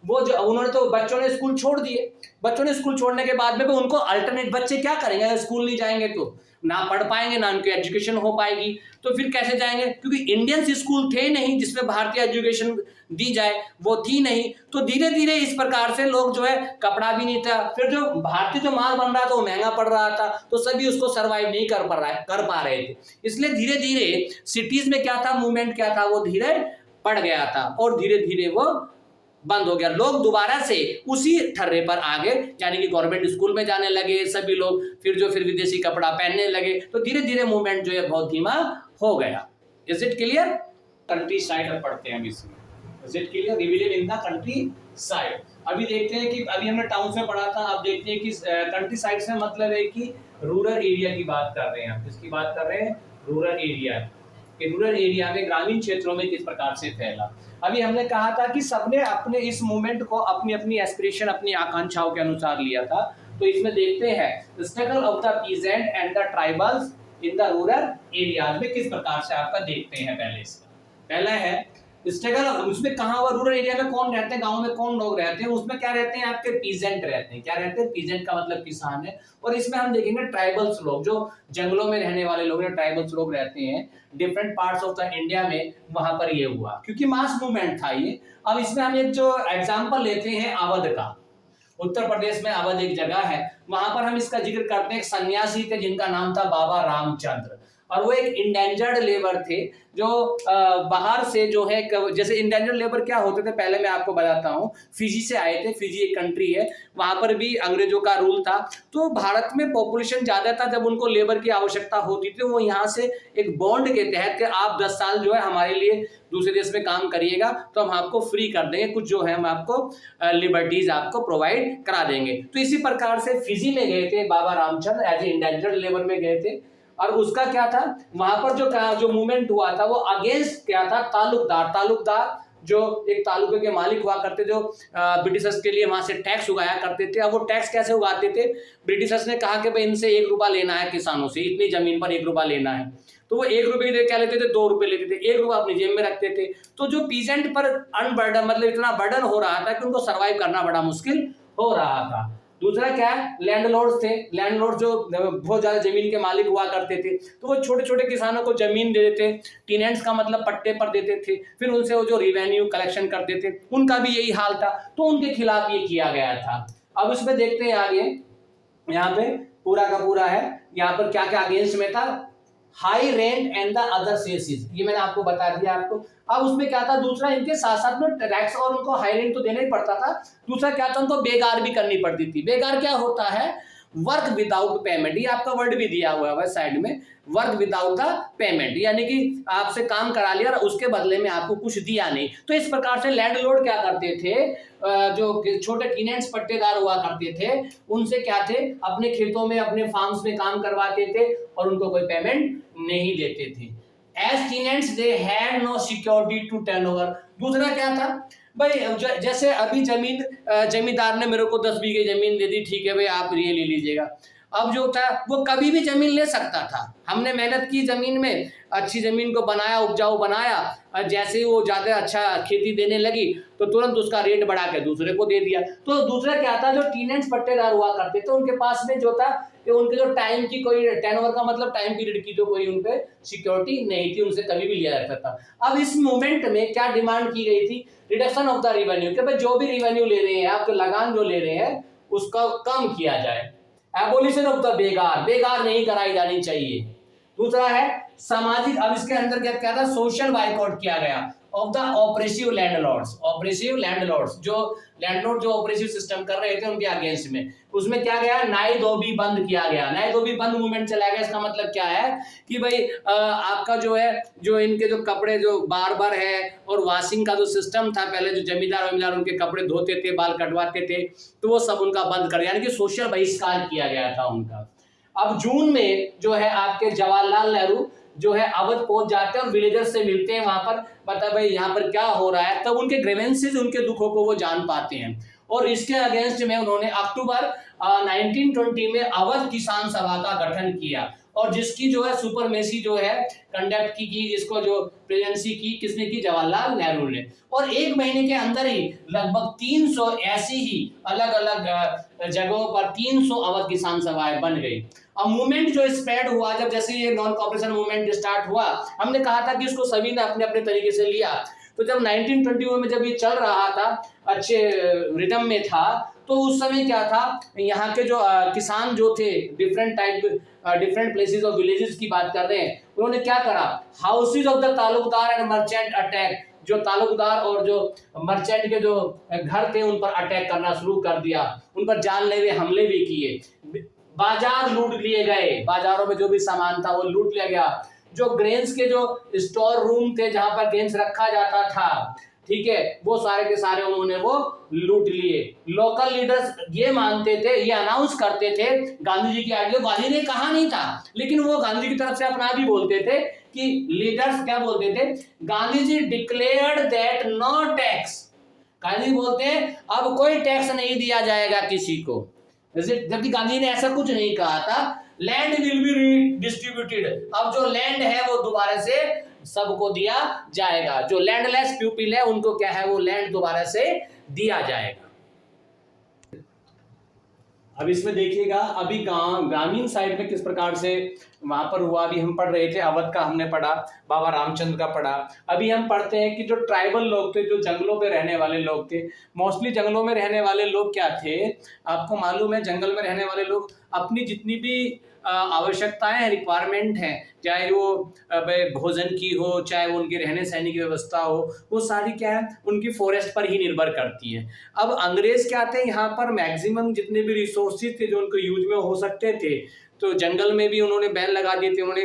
वो जो उन्होंने तो बच्चों ने स्कूल छोड़ दिए। बच्चों ने स्कूल छोड़ने के बाद में उनको अल्टरनेट, बच्चे क्या करेंगे अगर स्कूल नहीं जाएंगे तो, ना पढ़ पाएंगे, ना उनकी एजुकेशन हो पाएगी, तो फिर कैसे जाएंगे, क्योंकि इंडियन स्कूल थे नहीं जिसमें भारतीय एजुकेशन दी जाए, वो थी नहीं। तो धीरे धीरे इस प्रकार से लोग जो है, कपड़ा भी नहीं था, फिर जो भारतीय जो माल बन रहा था वो महंगा पड़ रहा था, तो सभी उसको सर्वाइव नहीं कर पा रहे थे। इसलिए धीरे धीरे सिटीज में क्या था, मूवमेंट क्या था, वो धीरे पड़ गया था और धीरे धीरे वो बंद हो गया। लोग दोबारा से उसी ठर्रे पर आ गए, यानी कि गवर्नमेंट स्कूल में जाने लगे सभी लोग, फिर विदेशी कपड़ा पहनने लगे, तो धीरे धीरे मूवमेंट जो है बहुत धीमा हो गया। Is it clear? Country side अब पढ़ते हैं हम इसमें। Is it clear? Revision in the country side. अभी देखते हैं कि अभी हमने टाउन से पढ़ा था, अब देखते हैं कि कंट्री साइड से मतलब है कि रूरल एरिया की बात कर रहे हैं हम। किसकी बात कर रहे हैं? Rural area. कि रूरल एरिया में, ग्रामीण क्षेत्रों में किस प्रकार से फैला। अभी हमने कहा था कि सबने अपने इस मूवमेंट को अपनी अपनी एस्पिरेशन, अपनी आकांक्षाओं के अनुसार लिया था। तो इसमें देखते हैं struggle of the peasant and the tribals in the rural areas में किस प्रकार से आपका देखते हैं। पहले इसका पहला है स्ट्रगल, उसमें कहाँ हुआ, रूरल एरिया में कौन रहते हैं, गांव में कौन लोग रहते हैं, उसमें क्या रहते हैं, आपके पीजेंट रहते हैं। क्या रहते हैं? पीजेंट का मतलब किसान है। और इसमें हम देखेंगे ट्राइबल्स लोग, जो जंगलों में रहने वाले लोग हैं, ट्राइबल्स लोग रहते हैं different parts of the India में, वहां पर ये हुआ क्योंकि मास मूवमेंट था ये। अब इसमें हम एक जो एग्जाम्पल लेते हैं अवध का, उत्तर प्रदेश में अवध एक जगह है, वहां पर हम इसका जिक्र करते हैं। एक सन्यासी थे जिनका नाम था बाबा रामचंद्र, और वो एक इंडेंजर्ड लेबर थे, जो बाहर से जो है, जैसे इंडेंजर्ड लेबर क्या होते थे पहले मैं आपको बताता हूँ। फिजी से आए थे, फिजी एक कंट्री है, वहां पर भी अंग्रेजों का रूल था। तो भारत में पॉपुलेशन ज्यादा था, जब उनको लेबर की आवश्यकता होती थी वो यहाँ से एक बॉन्ड के तहत कि आप 10 साल जो है हमारे लिए दूसरे देश में काम करिएगा तो हम आपको फ्री कर देंगे, कुछ जो है हम आपको लिबर्टीज आपको प्रोवाइड करा देंगे। तो इसी प्रकार से फिजी में गए थे Baba Ramchandra, as a indentured labour में गए थे। और उसका क्या था, वहां पर जो मूवमेंट हुआ था वो अगेंस्ट क्या था, तालुकदार जो एक तालुके के मालिक हुआ करते, जो ब्रिटिशर्स के लिए वहां से टैक्स उगाया करते थे। अब वो टैक्स कैसे उगाते थे, ब्रिटिशर्स ने कहा कि भाई इनसे 1 रुपया लेना है किसानों से, इतनी जमीन पर 1 रुपया लेना है, तो वो 1 रुपये की क्या लेते थे, 2 रुपये लेते थे, 1 रुपया अपनी जेब में रखते थे। तो जो पीजेंट पर अनबर्डन, मतलब इतना बर्डन हो रहा था कि उनको सर्वाइव करना बड़ा मुश्किल हो रहा था। दूसरा क्या है, लैंडलॉर्ड्स थे, लैंडलॉर्ड जो बहुत ज्यादा जमीन के मालिक हुआ करते थे, तो वो छोटे छोटे किसानों को जमीन दे देते, टीनेंट्स का मतलब पट्टे पर देते थे, फिर उनसे वो जो रिवेन्यू कलेक्शन करते थे, उनका भी यही हाल था, तो उनके खिलाफ ये किया गया था। अब इसमें देखते हैं आगे, यहाँ पे पूरा का पूरा है, यहाँ पर क्या क्या अगेंस्ट में था, high rent and the other सेसेस, ये मैंने आपको बता दिया आपको। अब उसमें क्या था दूसरा, इनके साथ साथ में टैक्स और उनको हाई रेंट तो देना ही पड़ता था, दूसरा क्या था उनको बेगार भी करनी पड़ती थी। बेगार क्या होता है, वर्क विदाउट पेमेंट, ये आपका वर्ड भी दिया हुआ है साइड में, वर्क विदाउट द पेमेंट, यानी कि आपसे काम करा लिया और उसके बदले में आपको कुछ दिया नहीं। तो इस प्रकार से लैंडलॉर्ड क्या करते थे, जो छोटे टीनेंट्स पट्टेदार हुआ करते थे उनसे क्या थे, अपने खेतों में अपने फार्म्स में काम करवाते थे और उनको कोई पेमेंट नहीं देते थे। As tenants they had no security to turnover. दूसरा क्या था भाई, जैसे अभी जमींदार ने मेरे को 10 बीघे जमीन दे दी, ठीक है भाई आप ये ले लीजिएगा। अब जो था वो कभी भी जमीन ले सकता था, हमने मेहनत की जमीन में, अच्छी जमीन को बनाया, उपजाऊ बनाया, और जैसे ही वो ज्यादा अच्छा खेती देने लगी तो तुरंत उसका रेट बढ़ा के दूसरे को दे दिया। तो दूसरा क्या था, जो टीनेंट्स पट्टेदार हुआ करते थे उनके पास में जो था कि उनके जो टाइम की कोई टर्नओवर का मतलब टाइम पीरियड की तो कोई उन पे सिक्योरिटी नहीं थी, उनसे कभी भी लिया जा सकता था। अब इस मूवमेंट में क्या डिमांड की गई थी, रिडक्शन ऑफ द रिवेन्यू, कि भाई जो भी रिवेन्यू ले रहे हैं आप, जो लगान जो ले रहे हैं उसका कम किया जाए। एबोलिशन ऑफ द बेगार, बेगार नहीं कराई जानी चाहिए। दूसरा है सामाजिक, अब इसके अंदर क्या था, सोशल बाइकआउट किया गया of the oppressive landlords, oppressive landlords, जो लैंडलॉर्ड जो ऑपरेसिव सिस्टम कर रहे थे उनके अगेंस्ट में, उसमें क्या गया, नाई धोबी बंद किया गया, नाई धोबी बंद मूवमेंट चला गया। इसका मतलब क्या है कि भाई आपका जो है, जो इनके जो कपड़े जो बार है और वॉशिंग का जो सिस्टम था, पहले जो जमींदार उनके कपड़े धोते थे, बाल कटवाते थे, तो वो सब उनका बंद कर, यानी कि सोशल बहिष्कार किया गया था उनका। अब जून में जो है आपके जवाहरलाल नेहरू जो है अवध पहुंच जाते हैं और विलेजर्स से मिलते हैं, वहां पर बता भाई यहाँ पर क्या हो रहा है, तब उनके ग्रीवेंसेस, उनके दुखों को वो जान पाते हैं। और इसके अगेंस्ट में उन्होंने अक्टूबर 1920 में अवध किसान सभा का गठन किया, और जिसकी जो है सुपरमेसी जो है कंडक्ट की इसको जो प्रेजेंसी की किसने की, जवाहरलाल नेहरू ने। और एक महीने के अंदर ही लगभग 300 ऐसी ही अलग अलग जगहों पर 300 अवध किसान सभाएं बन गई। अब मूवमेंट जो स्प्रेड हुआ, जब जैसे ये नॉन कॉपरेशन मूवमेंट स्टार्ट हुआ, हमने कहा था कि इसको सभी ने अपने अपने तरीके से लिया। तो जब 1921 में जब ये चल रहा था, अच्छे रिदम में था, तो उस समय क्या था, यहाँ के जो किसान जो थे डिफरेंट प्लेसेस और विलेजेस की बात कर रहे हैं, उन्होंने क्या करा, houses of the Talukdar and merchant attack, जो तालुकदार और जो मर्चेंट के जो घर थे उन पर अटैक करना शुरू कर दिया, उन पर जानलेवा हमले भी किए, बाजार लूट लिए गए, बाजारों में जो भी सामान था वो लूट लिया गया, जो ग्रेन्स के जो स्टोर रूम थे जहां पर ग्रेन्स रखा जाता था, ठीक है, वो सारे के सारे उन्होंने वो लूट लिए। लोकल लीडर्स ये मानते थे, ये अनाउंस करते थे गांधी जी की आइडिया, गांधी ने कहा नहीं था लेकिन वो गांधी की तरफ से अपना भी बोलते थे कि लीडर्स क्या बोलते थे, Gandhi ji declared that no tax, Gandhi बोलते हैं अब कोई टैक्स नहीं दिया जाएगा किसी को, जबकि गांधी ने ऐसा कुछ नहीं कहा था। लैंड विल बी रीडिस्ट्रीब्यूटेड, अब जो लैंड है वो दोबारा से सबको दिया जाएगा, जो लैंडलेस पीपल है उनको क्या है, वो लैंड दोबारा से दिया जाएगा। अब इसमें देखिएगा अभी ग्रामीण साइड में किस प्रकार से वहां पर हुआ। अभी हम पढ़ रहे थे अवध का, हमने पढ़ा, बाबा रामचंद्र का पढ़ा। अभी हम पढ़ते हैं कि जो ट्राइबल लोग थे, जो जंगलों पे रहने वाले लोग थे, मोस्टली जंगलों में रहने वाले लोग क्या थे, आपको मालूम है, जंगल में रहने वाले लोग अपनी जितनी भी आवश्यकताएं हैं, रिक्वायरमेंट हैं, चाहे वो भोजन की हो, चाहे वो उनके रहने सहने की व्यवस्था हो, वो सारी क्या है उनकी फॉरेस्ट पर ही निर्भर करती है। अब अंग्रेज क्या थे, यहाँ पर मैक्सिमम जितने भी रिसोर्सेज थे जो उनको यूज में हो सकते थे, तो जंगल में भी उन्होंने बैन लगा दिए थे, उन्होंने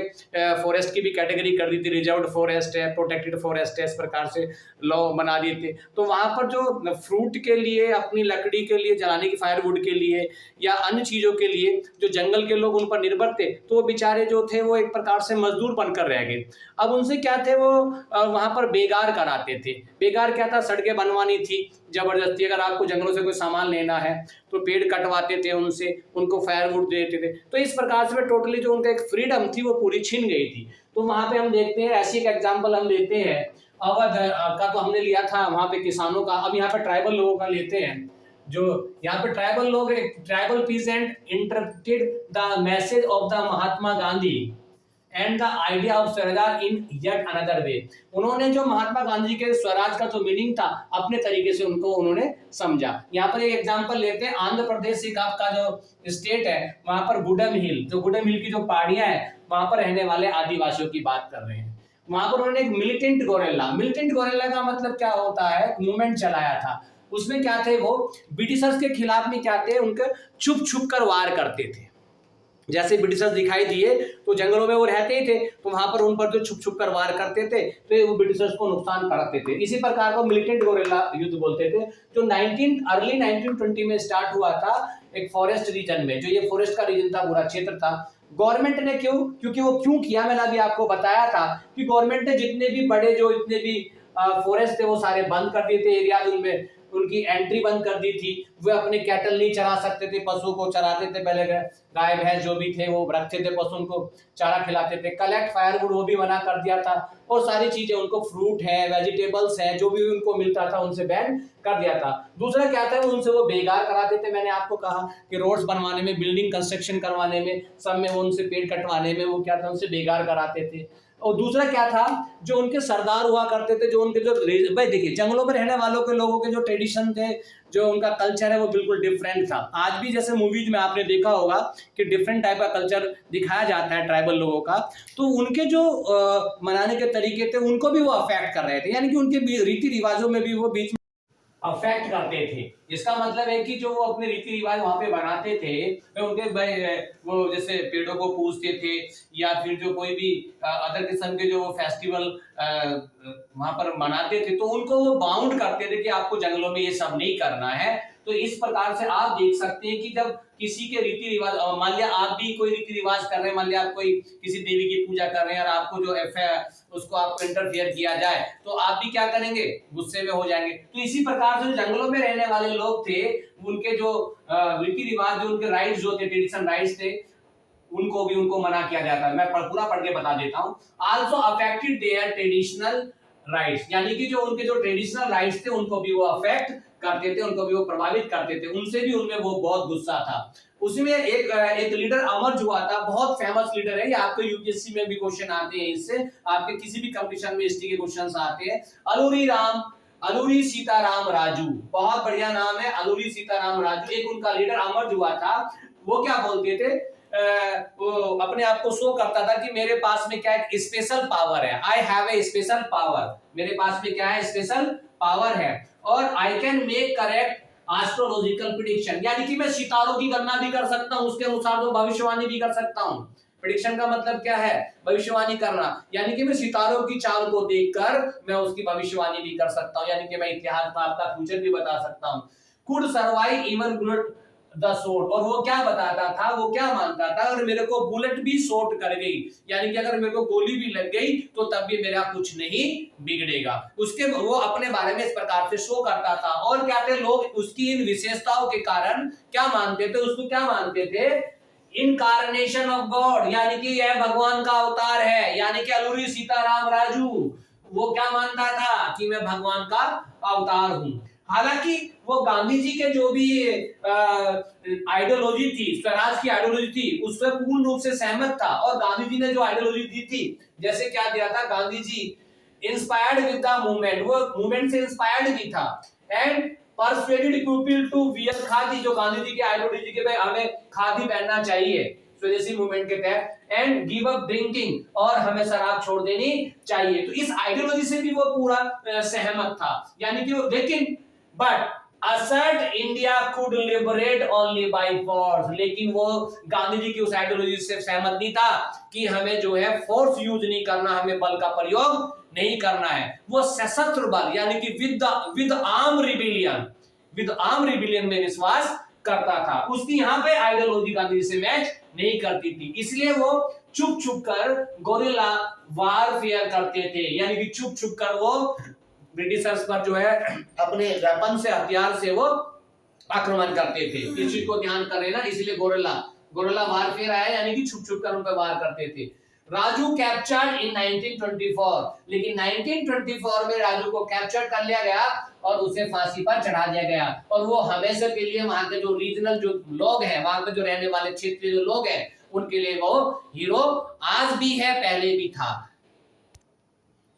फॉरेस्ट की भी कैटेगरी कर दी थी, रिजर्व्ड फॉरेस्ट है, प्रोटेक्टेड फॉरेस्ट है, इस प्रकार से लॉ बना दिए थे। तो वहाँ पर जो फ्रूट के लिए, अपनी लकड़ी के लिए, जलाने की फायरवुड के लिए या अन्य चीज़ों के लिए जो जंगल के लोग उन पर निर्भर थे, तो वो बेचारे जो थे वो एक प्रकार से मजदूर बनकर रह गए। अब उनसे क्या थे, वो वहाँ पर बेगार कराते थे। बेगार क्या था, सड़कें बनवानी थी जबरदस्ती, अगर आपको जंगलों से कोई सामान लेना है तो पेड़ कटवाते थे उनसे, उनको फायरवुड देते थे। तो इस प्रकार से टोटली जो उनका एक फ्रीडम थी वो पूरी छीन गई थी। तो वहाँ पे हम देखते हैं, ऐसी एक एग्जाम्पल हम लेते हैं अवध का, तो हमने लिया था वहाँ पे किसानों का। अब यहाँ पे ट्राइबल लोगों का लेते हैं, जो यहाँ पे ट्राइबल लोग, tribal pheasant interpreted the message of the Mahatma Gandhi and the idea of Swaraj in yet another way. उन्होंने जो महात्मा गांधी के स्वराज का जो मीनिंग था अपने तरीके से उन्होंने समझा। यहाँ पर एक एग्जांपल लेते हैं, आंध्र प्रदेश का जो स्टेट है वहां पर गुडम हिल की जो पहाड़ियां है वहां पर रहने वाले आदिवासियों की बात कर रहे हैं। वहां पर उन्होंने एक मिलिटेंट गोरिल्ला का मतलब क्या होता है, मूवमेंट चलाया था। उसमें क्या थे, वो ब्रिटिशर्स के खिलाफ में क्या थे, उनके छुप छुप कर वार करते थे। जैसे ब्रिटिशर्स दिखाई दिए तो जंगलों में वो रहते ही थे, तो वहां पर उन पर जो छुप छुप कर वार करते थे तो वो ब्रिटिशर्स को नुकसान करते थे। इसी प्रकार को मिलिटेंट गोरिल्ला युद्ध बोलते थे, जो अर्ली 1920 में स्टार्ट हुआ था एक फॉरेस्ट रीजन में। जो ये फॉरेस्ट का रीजन था, पूरा क्षेत्र था। गवर्नमेंट ने क्योंकि वो क्यों किया, मैंने अभी आपको बताया था कि गवर्नमेंट ने जितने भी फॉरेस्ट थे वो सारे बंद कर दिए थे, एरिया उनमें उनकी एंट्री बंद कर दी थी। वे अपने कैटल नहीं चरा सकते थे, पशु को चराते थे, पहले गाय भैंस जो भी थे वो रखते थे, पशु उनको चारा खिलाते थे। कलेक्ट फायरवुड वो भी मना कर दिया था, और सारी चीजें उनको फ्रूट है, वेजिटेबल्स है, जो भी उनको मिलता था उनसे बैन कर दिया था। दूसरा क्या था, उनसे वो बेकार कराते थे। मैंने आपको कहा कि रोड्स बनवाने में, बिल्डिंग कंस्ट्रक्शन करवाने में, सब में वो उनसे पेड़ कटवाने में वो क्या था, उनसे बेकार कराते थे। और दूसरा क्या था, जो उनके सरदार हुआ करते थे, जो उनके भाई देखिए जंगलों में रहने वालों के लोगों के जो ट्रेडिशन थे, जो उनका कल्चर है वो बिल्कुल डिफरेंट था। आज भी जैसे मूवीज में आपने देखा होगा कि डिफरेंट टाइप का कल्चर दिखाया जाता है ट्राइबल लोगों का, तो उनके जो मनाने के तरीके थे उनको भी वो अफेक्ट कर रहे थे, यानी कि उनके रीति रिवाजों में भी वो बीच अफेक्ट करते थे। इसका मतलब है कि जो वो अपने रीति रिवाज वहां पे बनाते थे, उनके वो जैसे पेड़ों को पूजते थे, या फिर जो कोई भी अदर किस्म के जो फेस्टिवल वहां पर मनाते थे, तो उनको वो बाउंड करते थे कि आपको जंगलों में ये सब नहीं करना है। तो इस प्रकार से आप देख सकते हैं कि जब किसी के रीति रिवाज, मान लिया आप भी कोई रीति रिवाज कर रहे हैं, मान लिया आप कोई किसी देवी की पूजा कर रहे हैं और आपको जो उसको आपको इंटरफेयर किया जाए तो आप भी क्या करेंगे, गुस्से में हो जाएंगे। तो इसी प्रकार से जंगलों में रहने वाले लोग थे, उनके जो रीति रिवाज, जो उनके राइट्स जो थे, ट्रेडिशन राइट्स थे, उनको मना किया जाता है। मैं पूरा पढ़ के बता देता हूँ। Also affected there traditional rights, यानी कि जो उनके जो ट्रेडिशनल राइट्स थे उनको भी वो अफेक्ट करते थे, उनको भी वो प्रभावित करते थे। उनसे भी उनमें वो बहुत गुस्सा था। उसमें एक लीडर अमर हुआ था, बहुत फेमस लीडर है, ये आपको यूपीएससी में भी क्वेश्चन आते हैं, इससे आपके किसी भी कंपटीशन में हिस्ट्री के क्वेश्चंस आते हैं। अलूरी सीताराम राजू, बहुत बढ़िया नाम है, अलूरी सीताराम राजू। एक उनका लीडर अमर हुआ था। वो क्या बोलते थे, वो अपने आप को शो करता था कि मेरे पास में क्या एक स्पेशल पावर है, I have a special power, मेरे पास में क्या है, स्पेशल पावर है, और I can make correct astrological prediction, यानी कि मैं सितारों की गणना भी कर सकता हूं, उसके अनुसार तो भविष्यवाणी भी कर सकता हूं। प्रेडिक्शन का मतलब क्या है, भविष्यवाणी करना, यानी कि मैं सितारों की चाल को देखकर मैं उसकी भविष्यवाणी भी कर सकता हूं, यानी कि मैं इतिहास का आपका फ्यूचर भी बता सकता हूं। Could survive even bullet the shot, और वो क्या बताता था, वो क्या मानता था, अगर मेरे को बुलेट भी शॉट कर गई, यानी कि अगर मेरे को गोली भी लग गई तो तब भी मेरा कुछ नहीं बिगड़ेगा। उसके वो अपने बारे में इस प्रकार से शो करता था। और क्या थे लोग, उसकी इन विशेषताओं के कारण क्या मानते थे, उसको क्या मानते थे, इनकार्नेशन ऑफ गॉड, यानी कि यह भगवान का अवतार है। यानी कि अलूरी सीताराम राजू वो क्या मानता था कि मैं भगवान का अवतार हूं। हालांकि वो गांधी जी के जो भी आइडियोलॉजी थी, स्वराज की आइडियोलॉजी थी, उस पर पूर्ण रूप से सहमत था। और गांधी जी ने जो आइडियोलॉजी दी थी, जैसे क्या दिया था, Gandhi ji inspired with the movement, वो मूवमेंट से इंस्पायर्ड भी था, and persuaded people to wear khadi, जो गांधी जी की आइडियोलॉजी के भाई हमें खादी पहनना चाहिए स्वदेशी मूवमेंट के तहत, एंड गिव अप ड्रिंकिंग, और हमें शराब छोड़ देनी चाहिए। तो इस आइडियोलॉजी से भी वो पूरा सहमत था, यानी कि लेकिन but assert India could liberate only by force, लेकिन वो गांधी जी की उस आइडियोलॉजी से सहमत नहीं था कि हमें जो है फोर्स यूज नहीं करना, हमें बल का प्रयोग नहीं करना है। वो सशस्त्र बल, यानी कि विद आर्म रिबेलियन में विश्वास करता था। उसकी यहाँ पे आइडियोलॉजी गांधी जी से मैच नहीं करती थी, इसलिए वो चुप चुप कर गोरिल्ला वारफेयर करते थे, यानी कि चुप चुप कर वो ब्रिटिशर्स पर जो है अपने वेपन से, हथियार से वो आक्रमण करते थे। इस चीज को ध्यान कर रहे ना, इसलिए गोरिल्ला वारफेयर आया, यानी कि छुप छुप कर उन पर वार करते थे। राजू कैप्चर्ड इन 1924, लेकिन 1924 में राजू को कैप्चर कर लिया गया और उसे फांसी पर चढ़ा दिया गया। और वो हमेशा के लिए वहां के जो रीजनल जो लोग हैं, वहां पे जो रहने वाले क्षेत्रीय जो लोग हैं, उनके लिए वो हीरो आज भी है, पहले भी था।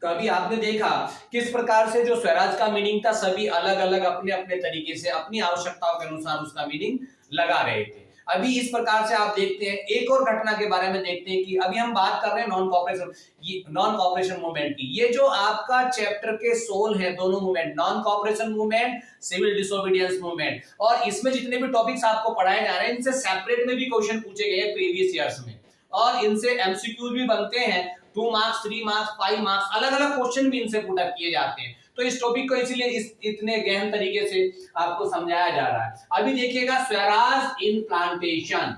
कभी आपने देखा किस प्रकार से जो स्वराज का मीनिंग था, सभी अलग अलग अपने अपने तरीके से अपनी आवश्यकताओं के अनुसार उसका मीनिंग लगा रहे थे। अभी इस प्रकार से आप देखते हैं, एक और घटना के बारे में देखते हैं कि अभी हम बात कर रहे हैं नॉन कॉपरेशन मूवमेंट की। ये जो आपका चैप्टर के सोल है, दोनों movement, non cooperation movement, civil disobedience movement, और इसमें जितने भी टॉपिक्स आपको पढ़ाए जा रहे हैं इनसे सेपरेट में भी क्वेश्चन पूछे गए प्रीवियस ईयर्स में, और इनसे एमसीक्यू भी बनते हैं, 2 मार्क्स, 3 मार्क्स, 5 मार्क्स, अलग अलग क्वेश्चन भी इनसे पुट अप किए जाते हैं। तो इस टॉपिक को इसीलिए इतने गहन तरीके से आपको समझाया जा रहा है। अभी देखिएगा स्वराज इन प्लांटेशन।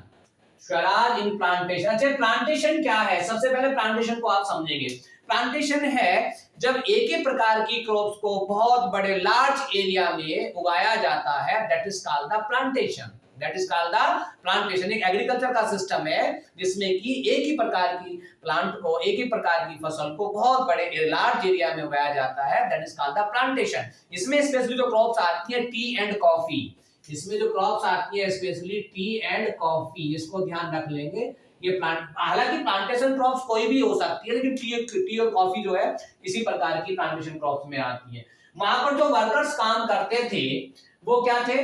स्वराज इन प्लांटेशन, अच्छा प्लांटेशन क्या है? सबसे पहले प्लांटेशन को आप समझेंगे। प्लांटेशन है जब एक ही प्रकार की क्रॉप्स को बहुत बड़े लार्ज एरिया में उगाया जाता है, that is called the plantation. That is called the plantation. एक एग्रीकल्चर का सिस्टम है जिसमें कि एक ही प्रकार की प्लांट को, एक ही प्रकार की फसल को बहुत बड़े लार्ज एरिया में उगाया जाता है, that is called the plantation. इसमें स्पेशली जो क्रॉप्स आती है टी एंड कॉफी, इसमें जो क्रॉप्स आती है स्पेशली टी एंड कॉफी, इसको ध्यान रख लेंगे। ये प्लांट, हालांकि प्लांटेशन क्रॉप्स कोई भी हो सकती है, लेकिन टी और कॉफी जो है इसी प्रकार की प्लांटेशन क्रॉप्स में आती है। वहां पर जो वर्कर्स काम करते थे वो क्या थे,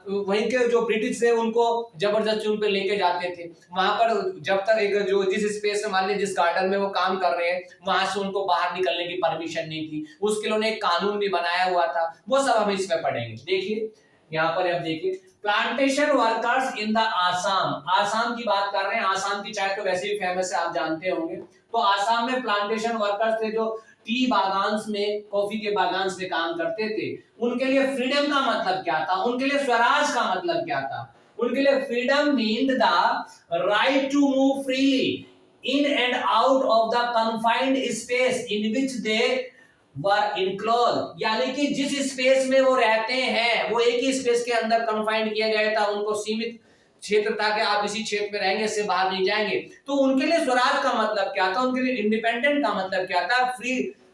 वहीं के जो ब्रिटिश थे उनको जबरदस्ती उन पे लेके जाते थे। वहां पर जब तक एक जो जिस स्पेस में, मान लीजिए जिस गार्डन में वो काम कर रहे हैं, वहां से उनको बाहर निकलने की परमिशन नहीं थी। उसके लिए उन्होंने एक कानून भी बनाया हुआ था, वो सब हम इसमें पढ़ेंगे। देखिए यहाँ पर आप देखिए, plantation workers in the Assam, Assam की बात कर रहे हैं। आसाम की चाय तो वैसे भी फेमस है, आप जानते होंगे। तो आसाम में प्लांटेशन वर्कर्स थे जो टी बागान्स में, कॉफी के बागान्स में काम करते थे। उनके लिए फ्रीडम का मतलब क्या था, उनके लिए स्वराज का मतलब क्या था? उनके लिए freedom meant the right to move freely in and out of the confined space in which they were enclose, यानी कि जिस स्पेस में वो रहते हैं वो एक ही स्पेस के अंदर कन्फाइंड किया गया था, उनको सीमित क्षेत्र था कि आप इसी क्षेत्र में रहेंगे, इससे बाहर नहीं जाएंगे। तो उनके लिए स्वराज का मतलब क्या था, उनके लिए इंडिपेंडेंट का मतलब क्या था,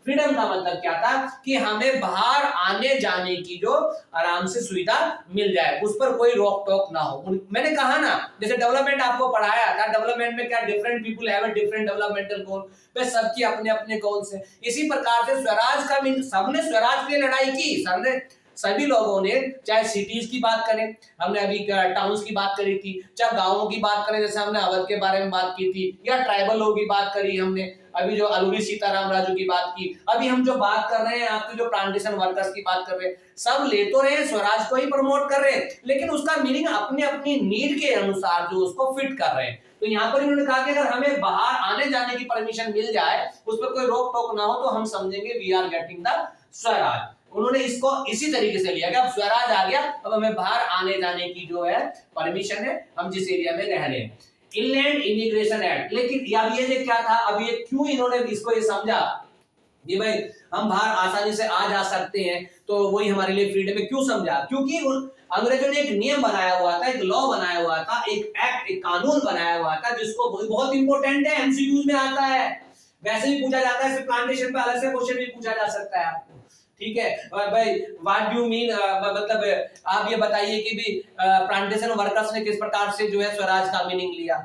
फ्रीडम का मतलब क्या था कि हमें बाहर आने जाने की जो आराम से सुविधा मिल जाए, उस पर कोई रोक टोक ना हो। मैंने कहा ना, जैसे डेवलपमेंट आपको पढ़ाया था, डेवलपमेंट में क्या different people have a different developmental goal, पे सबकी अपने अपने गोल्स हैं। इसी प्रकार से स्वराज का भी, सबने स्वराज के लिए लड़ाई की, सबने, सभी लोगों ने, चाहे सिटीज की बात करें, हमने अभी टाउन्स की बात करी थी, चाहे गांवों की बात करें, जैसे हमने अवध के बारे में बात की थी, या ट्राइबल लोगों की बात करी हमने, अभी जो अलूरी सीताराम राजू की बात की, अभी हम जो बात कर रहे हैं आपके जो प्लांटेशन वर्कर्स की बात कर रहे हैं, सब ले तो रहे हैं, स्वराज को ही प्रमोट कर रहे हैं, लेकिन उसका मीनिंग अपने अपनी नीड के अनुसार जो उसको फिट कर रहे हैं। तो यहाँ पर इन्होंने कहा कि अगर हमें बाहर आने जाने की परमिशन मिल जाए, उस पर कोई रोक टोक ना हो, तो हम समझेंगे we are getting the swaraj. उन्होंने इसको इसी तरीके से लिया कि अब स्वराज आ गया, अब हमें बाहर आने जाने की जो है परमिशन है, हम जिस एरिया में रह रहे हैं। इनलैंड इमिग्रेशन एक्ट, लेकिन अब ये क्या था, अब ये क्यों इन्होंने इसको ये समझा कि भाई हम बाहर आसानी से आ जा सकते हैं, तो वही हमारे लिए फ्रीडम है, क्यों समझा? क्योंकि अंग्रेजों ने एक नियम बनाया हुआ था, एक लॉ बनाया हुआ था, एक एक्ट, एक कानून बनाया हुआ था, जिसको बहुत इंपॉर्टेंट है, एमसीक्यूज में आता है, वैसे भी पूछा जाता है, प्लांटेशन पे अलग से क्वेश्चन भी पूछा जा सकता है आपको, ठीक है। और भाई व्हाट डू मीन, मतलब आप ये बताइए कि भी प्लांटेशन वर्कर्स ने किस प्रकार से जो है स्वराज का मीनिंग लिया,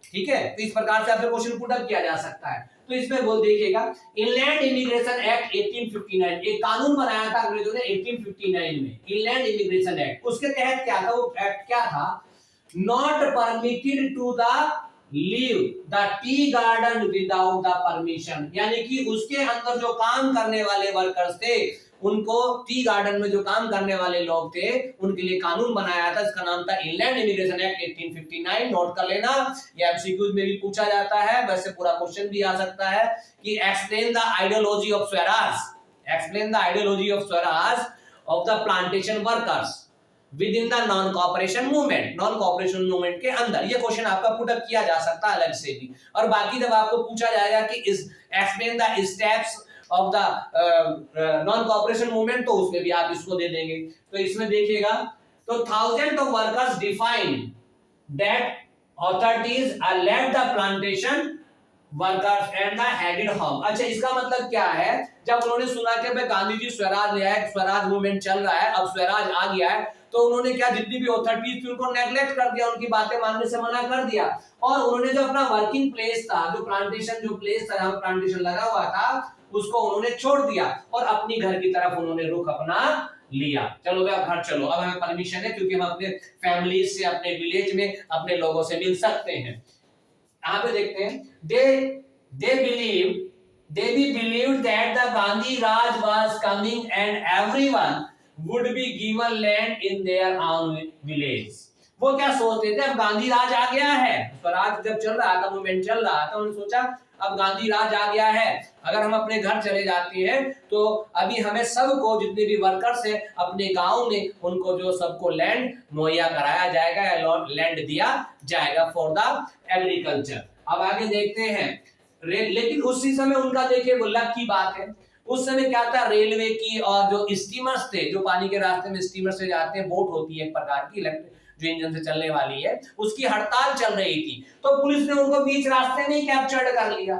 ठीक है। तो इस प्रकार से आपसे क्वेश्चन पुट अप किया जा सकता है। तो इसमें बोल देखिएगा, इनलैंड इमिग्रेशन एक्ट 1859, एक कानून बनाया था अंग्रेजों ने 1859 में, इनलैंड इमिग्रेशन एक्ट। उसके तहत क्या था, वो एक्ट क्या था, not permitted to the leave the tea garden without the permission, यानी कि उसके अंदर जो काम करने वाले वर्कर्स थे, उनको टी गार्डन में जो काम करने वाले लोग थे, उनके लिए कानून बनाया था, इसका नाम था इनलैंड इमिग्रेशन एक्ट 1859। नोट कर लेना, ये एमसीक्यूज में भी पूछा जाता है, वैसे पूरा क्वेश्चन भी आ सकता है कि explain the ideology of Swaraj, explain the ideology of Swaraj of the plantation workers with in the non cooperation movement, non cooperation movement के अंदर। ये क्वेश्चन आपका पुट अप किया जा सकता है अलग से भी। और बाकी जब आपको पूछा जाएगा कि इस explain the steps of the non cooperation movement, तो उसमें भी आप इसको दे देंगे। तो इसमें देखिएगा, तो thousand of workers define that authorities are left the plantation workers and the headed home. अच्छा, इसका मतलब क्या है, जब उन्होंने सुना कि भाई गांधी जी स्वराज ले आए, स्वराज मूवमेंट चल रहा है, अब स्वराज आ गया है, तो उन्होंने क्या, जितनी भी अथॉरिटीज थी उनको नेग्लेक्ट कर दिया, उनकी बातें मानने से मना कर दिया, और उन्होंने जो अपना वर्किंग प्लेस था, जो प्लांटेशन जो प्लेस था जहां प्लांटेशन लगा हुआ था, उसको उन्होंने छोड़ दिया और अपनी घर की तरफ उन्होंने रुख अपना लिया। चलो भाई, अब घर चलो, अब हमें परमिशन है, क्योंकि हम अपने फैमिली से, अपने विलेज में अपने लोगों से मिल सकते हैं। यहाँ पे देखते हैं, they believed that the Gandhi Raj was coming and everyone would be given land in their own village। वो क्या सोचते थे, अब गांधी राज आ गया है, स्वराज जब चल रहा था, मूवमेंट चल रहा था, उन्होंने सोचा अब गांधी राज आ गया है, अगर हम अपने घर चले जाते हैं तो अभी हमें सबको, जितने भी वर्कर्स हैं अपने गांव में, उनको जो सबको लैंड मुहैया कराया जाएगा या लैंड दिया जाएगा फॉर द एग्रीकल्चर। अब आगे देखते हैं, लेकिन उसी समय उनका देखिए लक की बात है, उस समय क्या था, रेलवे की और जो स्टीमर्स थे, जो पानी के रास्ते में स्टीमर से जाते हैं, बोट होती है एक प्रकार की इलेक्ट्रिक जो इंजन से चलने वाली है, उसकी हड़ताल चल रही थी, तो पुलिस ने उनको बीच रास्ते में ही कैप्चर्ड कर लिया,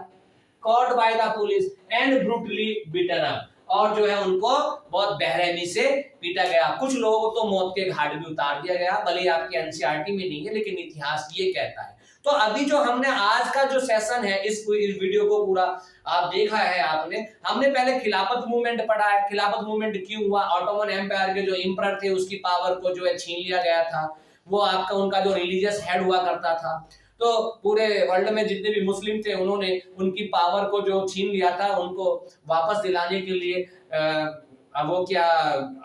caught by the police and brutally beaten up, और जो है उनको बहुत बेरहमी से पीटा गया। कुछ लोगों को तो मौत के घाट भी उतार दिया गया, भले आपके एनसीईआरटी में नहीं है, लेकिन इतिहास ये कहता है। तो अभी जो हमने आज का जो सेशन है, इस वीडियो को पूरा आप देखा है आपने, हमने पहले खिलाफत मूवमेंट पढ़ा है, खिलाफत मूवमेंट क्यों हुआ, ऑटोमन एम्पायर के जो एम्परर थे उसकी पावर को जो है छीन लिया गया था, वो आपका उनका जो रिलीजियस हेड हुआ करता था, तो पूरे वर्ल्ड में जितने भी मुस्लिम थे उन्होंने उनकी पावर को जो छीन लिया था, उनको वापस दिलाने के लिए वो क्या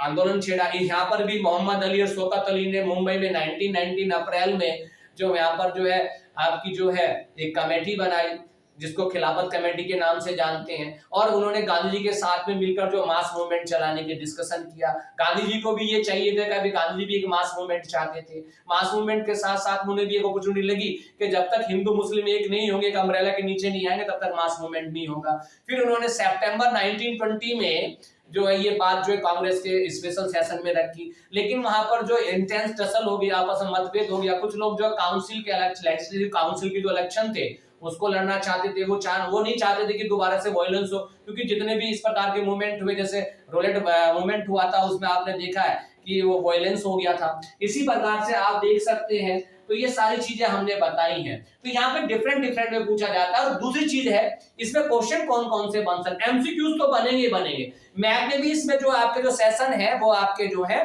आंदोलन छेड़ा। यहाँ पर भी मोहम्मद अली और शौकत अली ने मुंबई में 1919 अप्रैल में जो यहाँ पर जो है आपकी जो है एक कमेटी बनाई, जिसको खिलाफत कमेटी के नाम से जानते हैं, और उन्होंने गांधी जी के साथ में मिलकर जो मास मूवमेंट चलाने के डिस्कशन किया। गांधी जी को भी ये चाहिए था कि अभी गांधी जी भी एक मास मूवमेंट चाहते थे, मास मूवमेंट के साथ साथ उन्हें भी एक अपॉर्चुनिटी लगी कि जब तक हिंदू मुस्लिम एक नहीं होंगे, एक अम्ब्रेला के नीचे नहीं आएंगे, तब तक मास मूवमेंट नहीं होगा। फिर उन्होंने सितंबर 1920 में जो है ये बात जो है कांग्रेस के स्पेशल सेशन में रखी, लेकिन वहां पर जो इंटेंस टसल हो गया, आपस में मतभेद हो गया, कुछ लोग जो काउंसिल के लेजिस्लेटिव काउंसिल के जो इलेक्शन थे उसको लड़ना चाहते थे, वो नहीं चाहते थे कि दोबारा से वायलेंस हो, क्योंकि जितने भी इस प्रकार के मूवमेंट हुए, जैसे रोलेट मूवमेंट हुआ था, उसमें आपने देखा है कि वो वायलेंस हो गया था। इसी प्रकार से आप देख सकते हैं, तो ये सारी चीजें हमने बताई हैं। तो यहाँ पे डिफरेंट में पूछा जाता है। और दूसरी चीज है, इसमें क्वेश्चन कौन कौन से बन सकते, एमसीक्यूज तो बनेंगे। मैथ में भी इसमें जो आपके जो सेशन है वो आपके जो है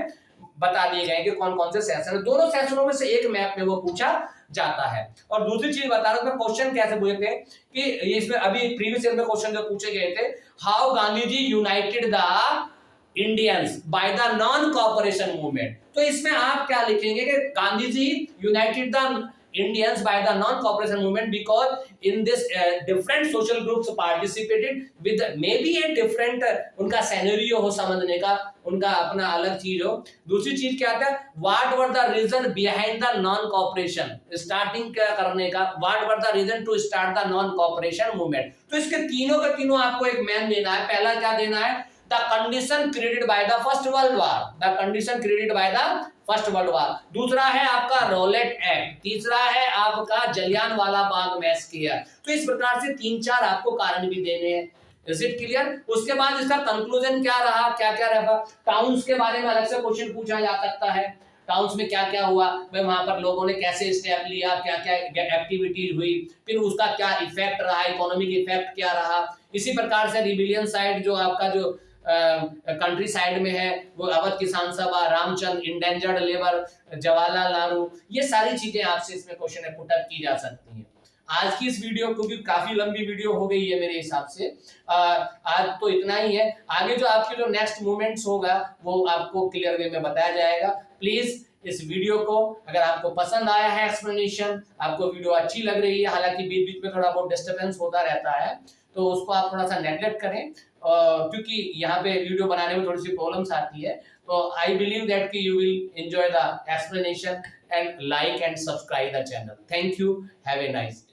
बता दिए गए कि कौन कौन से सेशन है, दोनों सेशनों में से एक मैथ में वो पूछा जाता है। और दूसरी चीज बता रहा हूं, क्वेश्चन कैसे पूछे थे कि इसमें अभी प्रीवियस ईयर में क्वेश्चन जो पूछे गए थे, how Gandhi ji united the Indians by the non cooperation movement. तो इसमें आप क्या लिखेंगे कि Gandhi ji united the Indians by the non-cooperation movement because in this different social groups participated with maybe a different उनका scenario हो समझने का, उनका अपना अलग चीज हो। दूसरी चीज क्या था, what were the reason behind the non-cooperation, starting क्या करने का, what were the reason to start the non-cooperation movement। तो इसके तीनों के तीनों आपको एक मैन देना है। पहला क्या देना है, the condition created by the first world war, the condition created by the first world war. दूसरा है आपका रोलेट एक्ट, तीसरा है आपका जलियांवाला बाग मैसकेयर। तो इस प्रकार से 3-4 आपको कारण भी देने हैं। Is it clear. उसके बाद इसका कंक्लूजन क्या रहा, क्या क्या रहा। टाउन्स के बारे में अलग से क्वेश्चन पूछा जा सकता है, टाउन्स में क्या क्या हुआ, भाई वहां पर लोगों ने कैसे स्टेप लिया, क्या क्या एक्टिविटीज हुई, फिर उसका क्या इफेक्ट रहा, इकोनॉमिक इफेक्ट क्या रहा। इसी प्रकार से रिबिलियन साइड जो आपका जो कंट्री साइड में है वो अवध किसान सभा, रामचंद्र, इंडेंजर्ड लेबर, जवाहरलाल नेहरू, ये सारी चीजें आपसे इसमें क्वेश्चन है पुट अप की जा सकती हैं। आज की इस वीडियो क्योंकि काफी लंबी वीडियो हो गई है मेरे हिसाब से, आज तो इतना ही है। आगे जो आपके जो नेक्स्ट मूवमेंट्स होगा वो आपको क्लियर वे में बताया जाएगा। प्लीज इस वीडियो को अगर आपको पसंद आया है, एक्सप्लेनेशन आपको वीडियो अच्छी लग रही है, हालांकि बीच बीच में थोड़ा बहुत डिस्टर्बेंस होता रहता है, तो उसको आप थोड़ा सा नेगलेक्ट करें, क्योंकि यहाँ पे वीडियो बनाने में थोड़ी सी प्रॉब्लम्स आती है। तो आई बिलीव दैट कि you will enjoy the explanation and like and subscribe the channel. Thank you, have a nice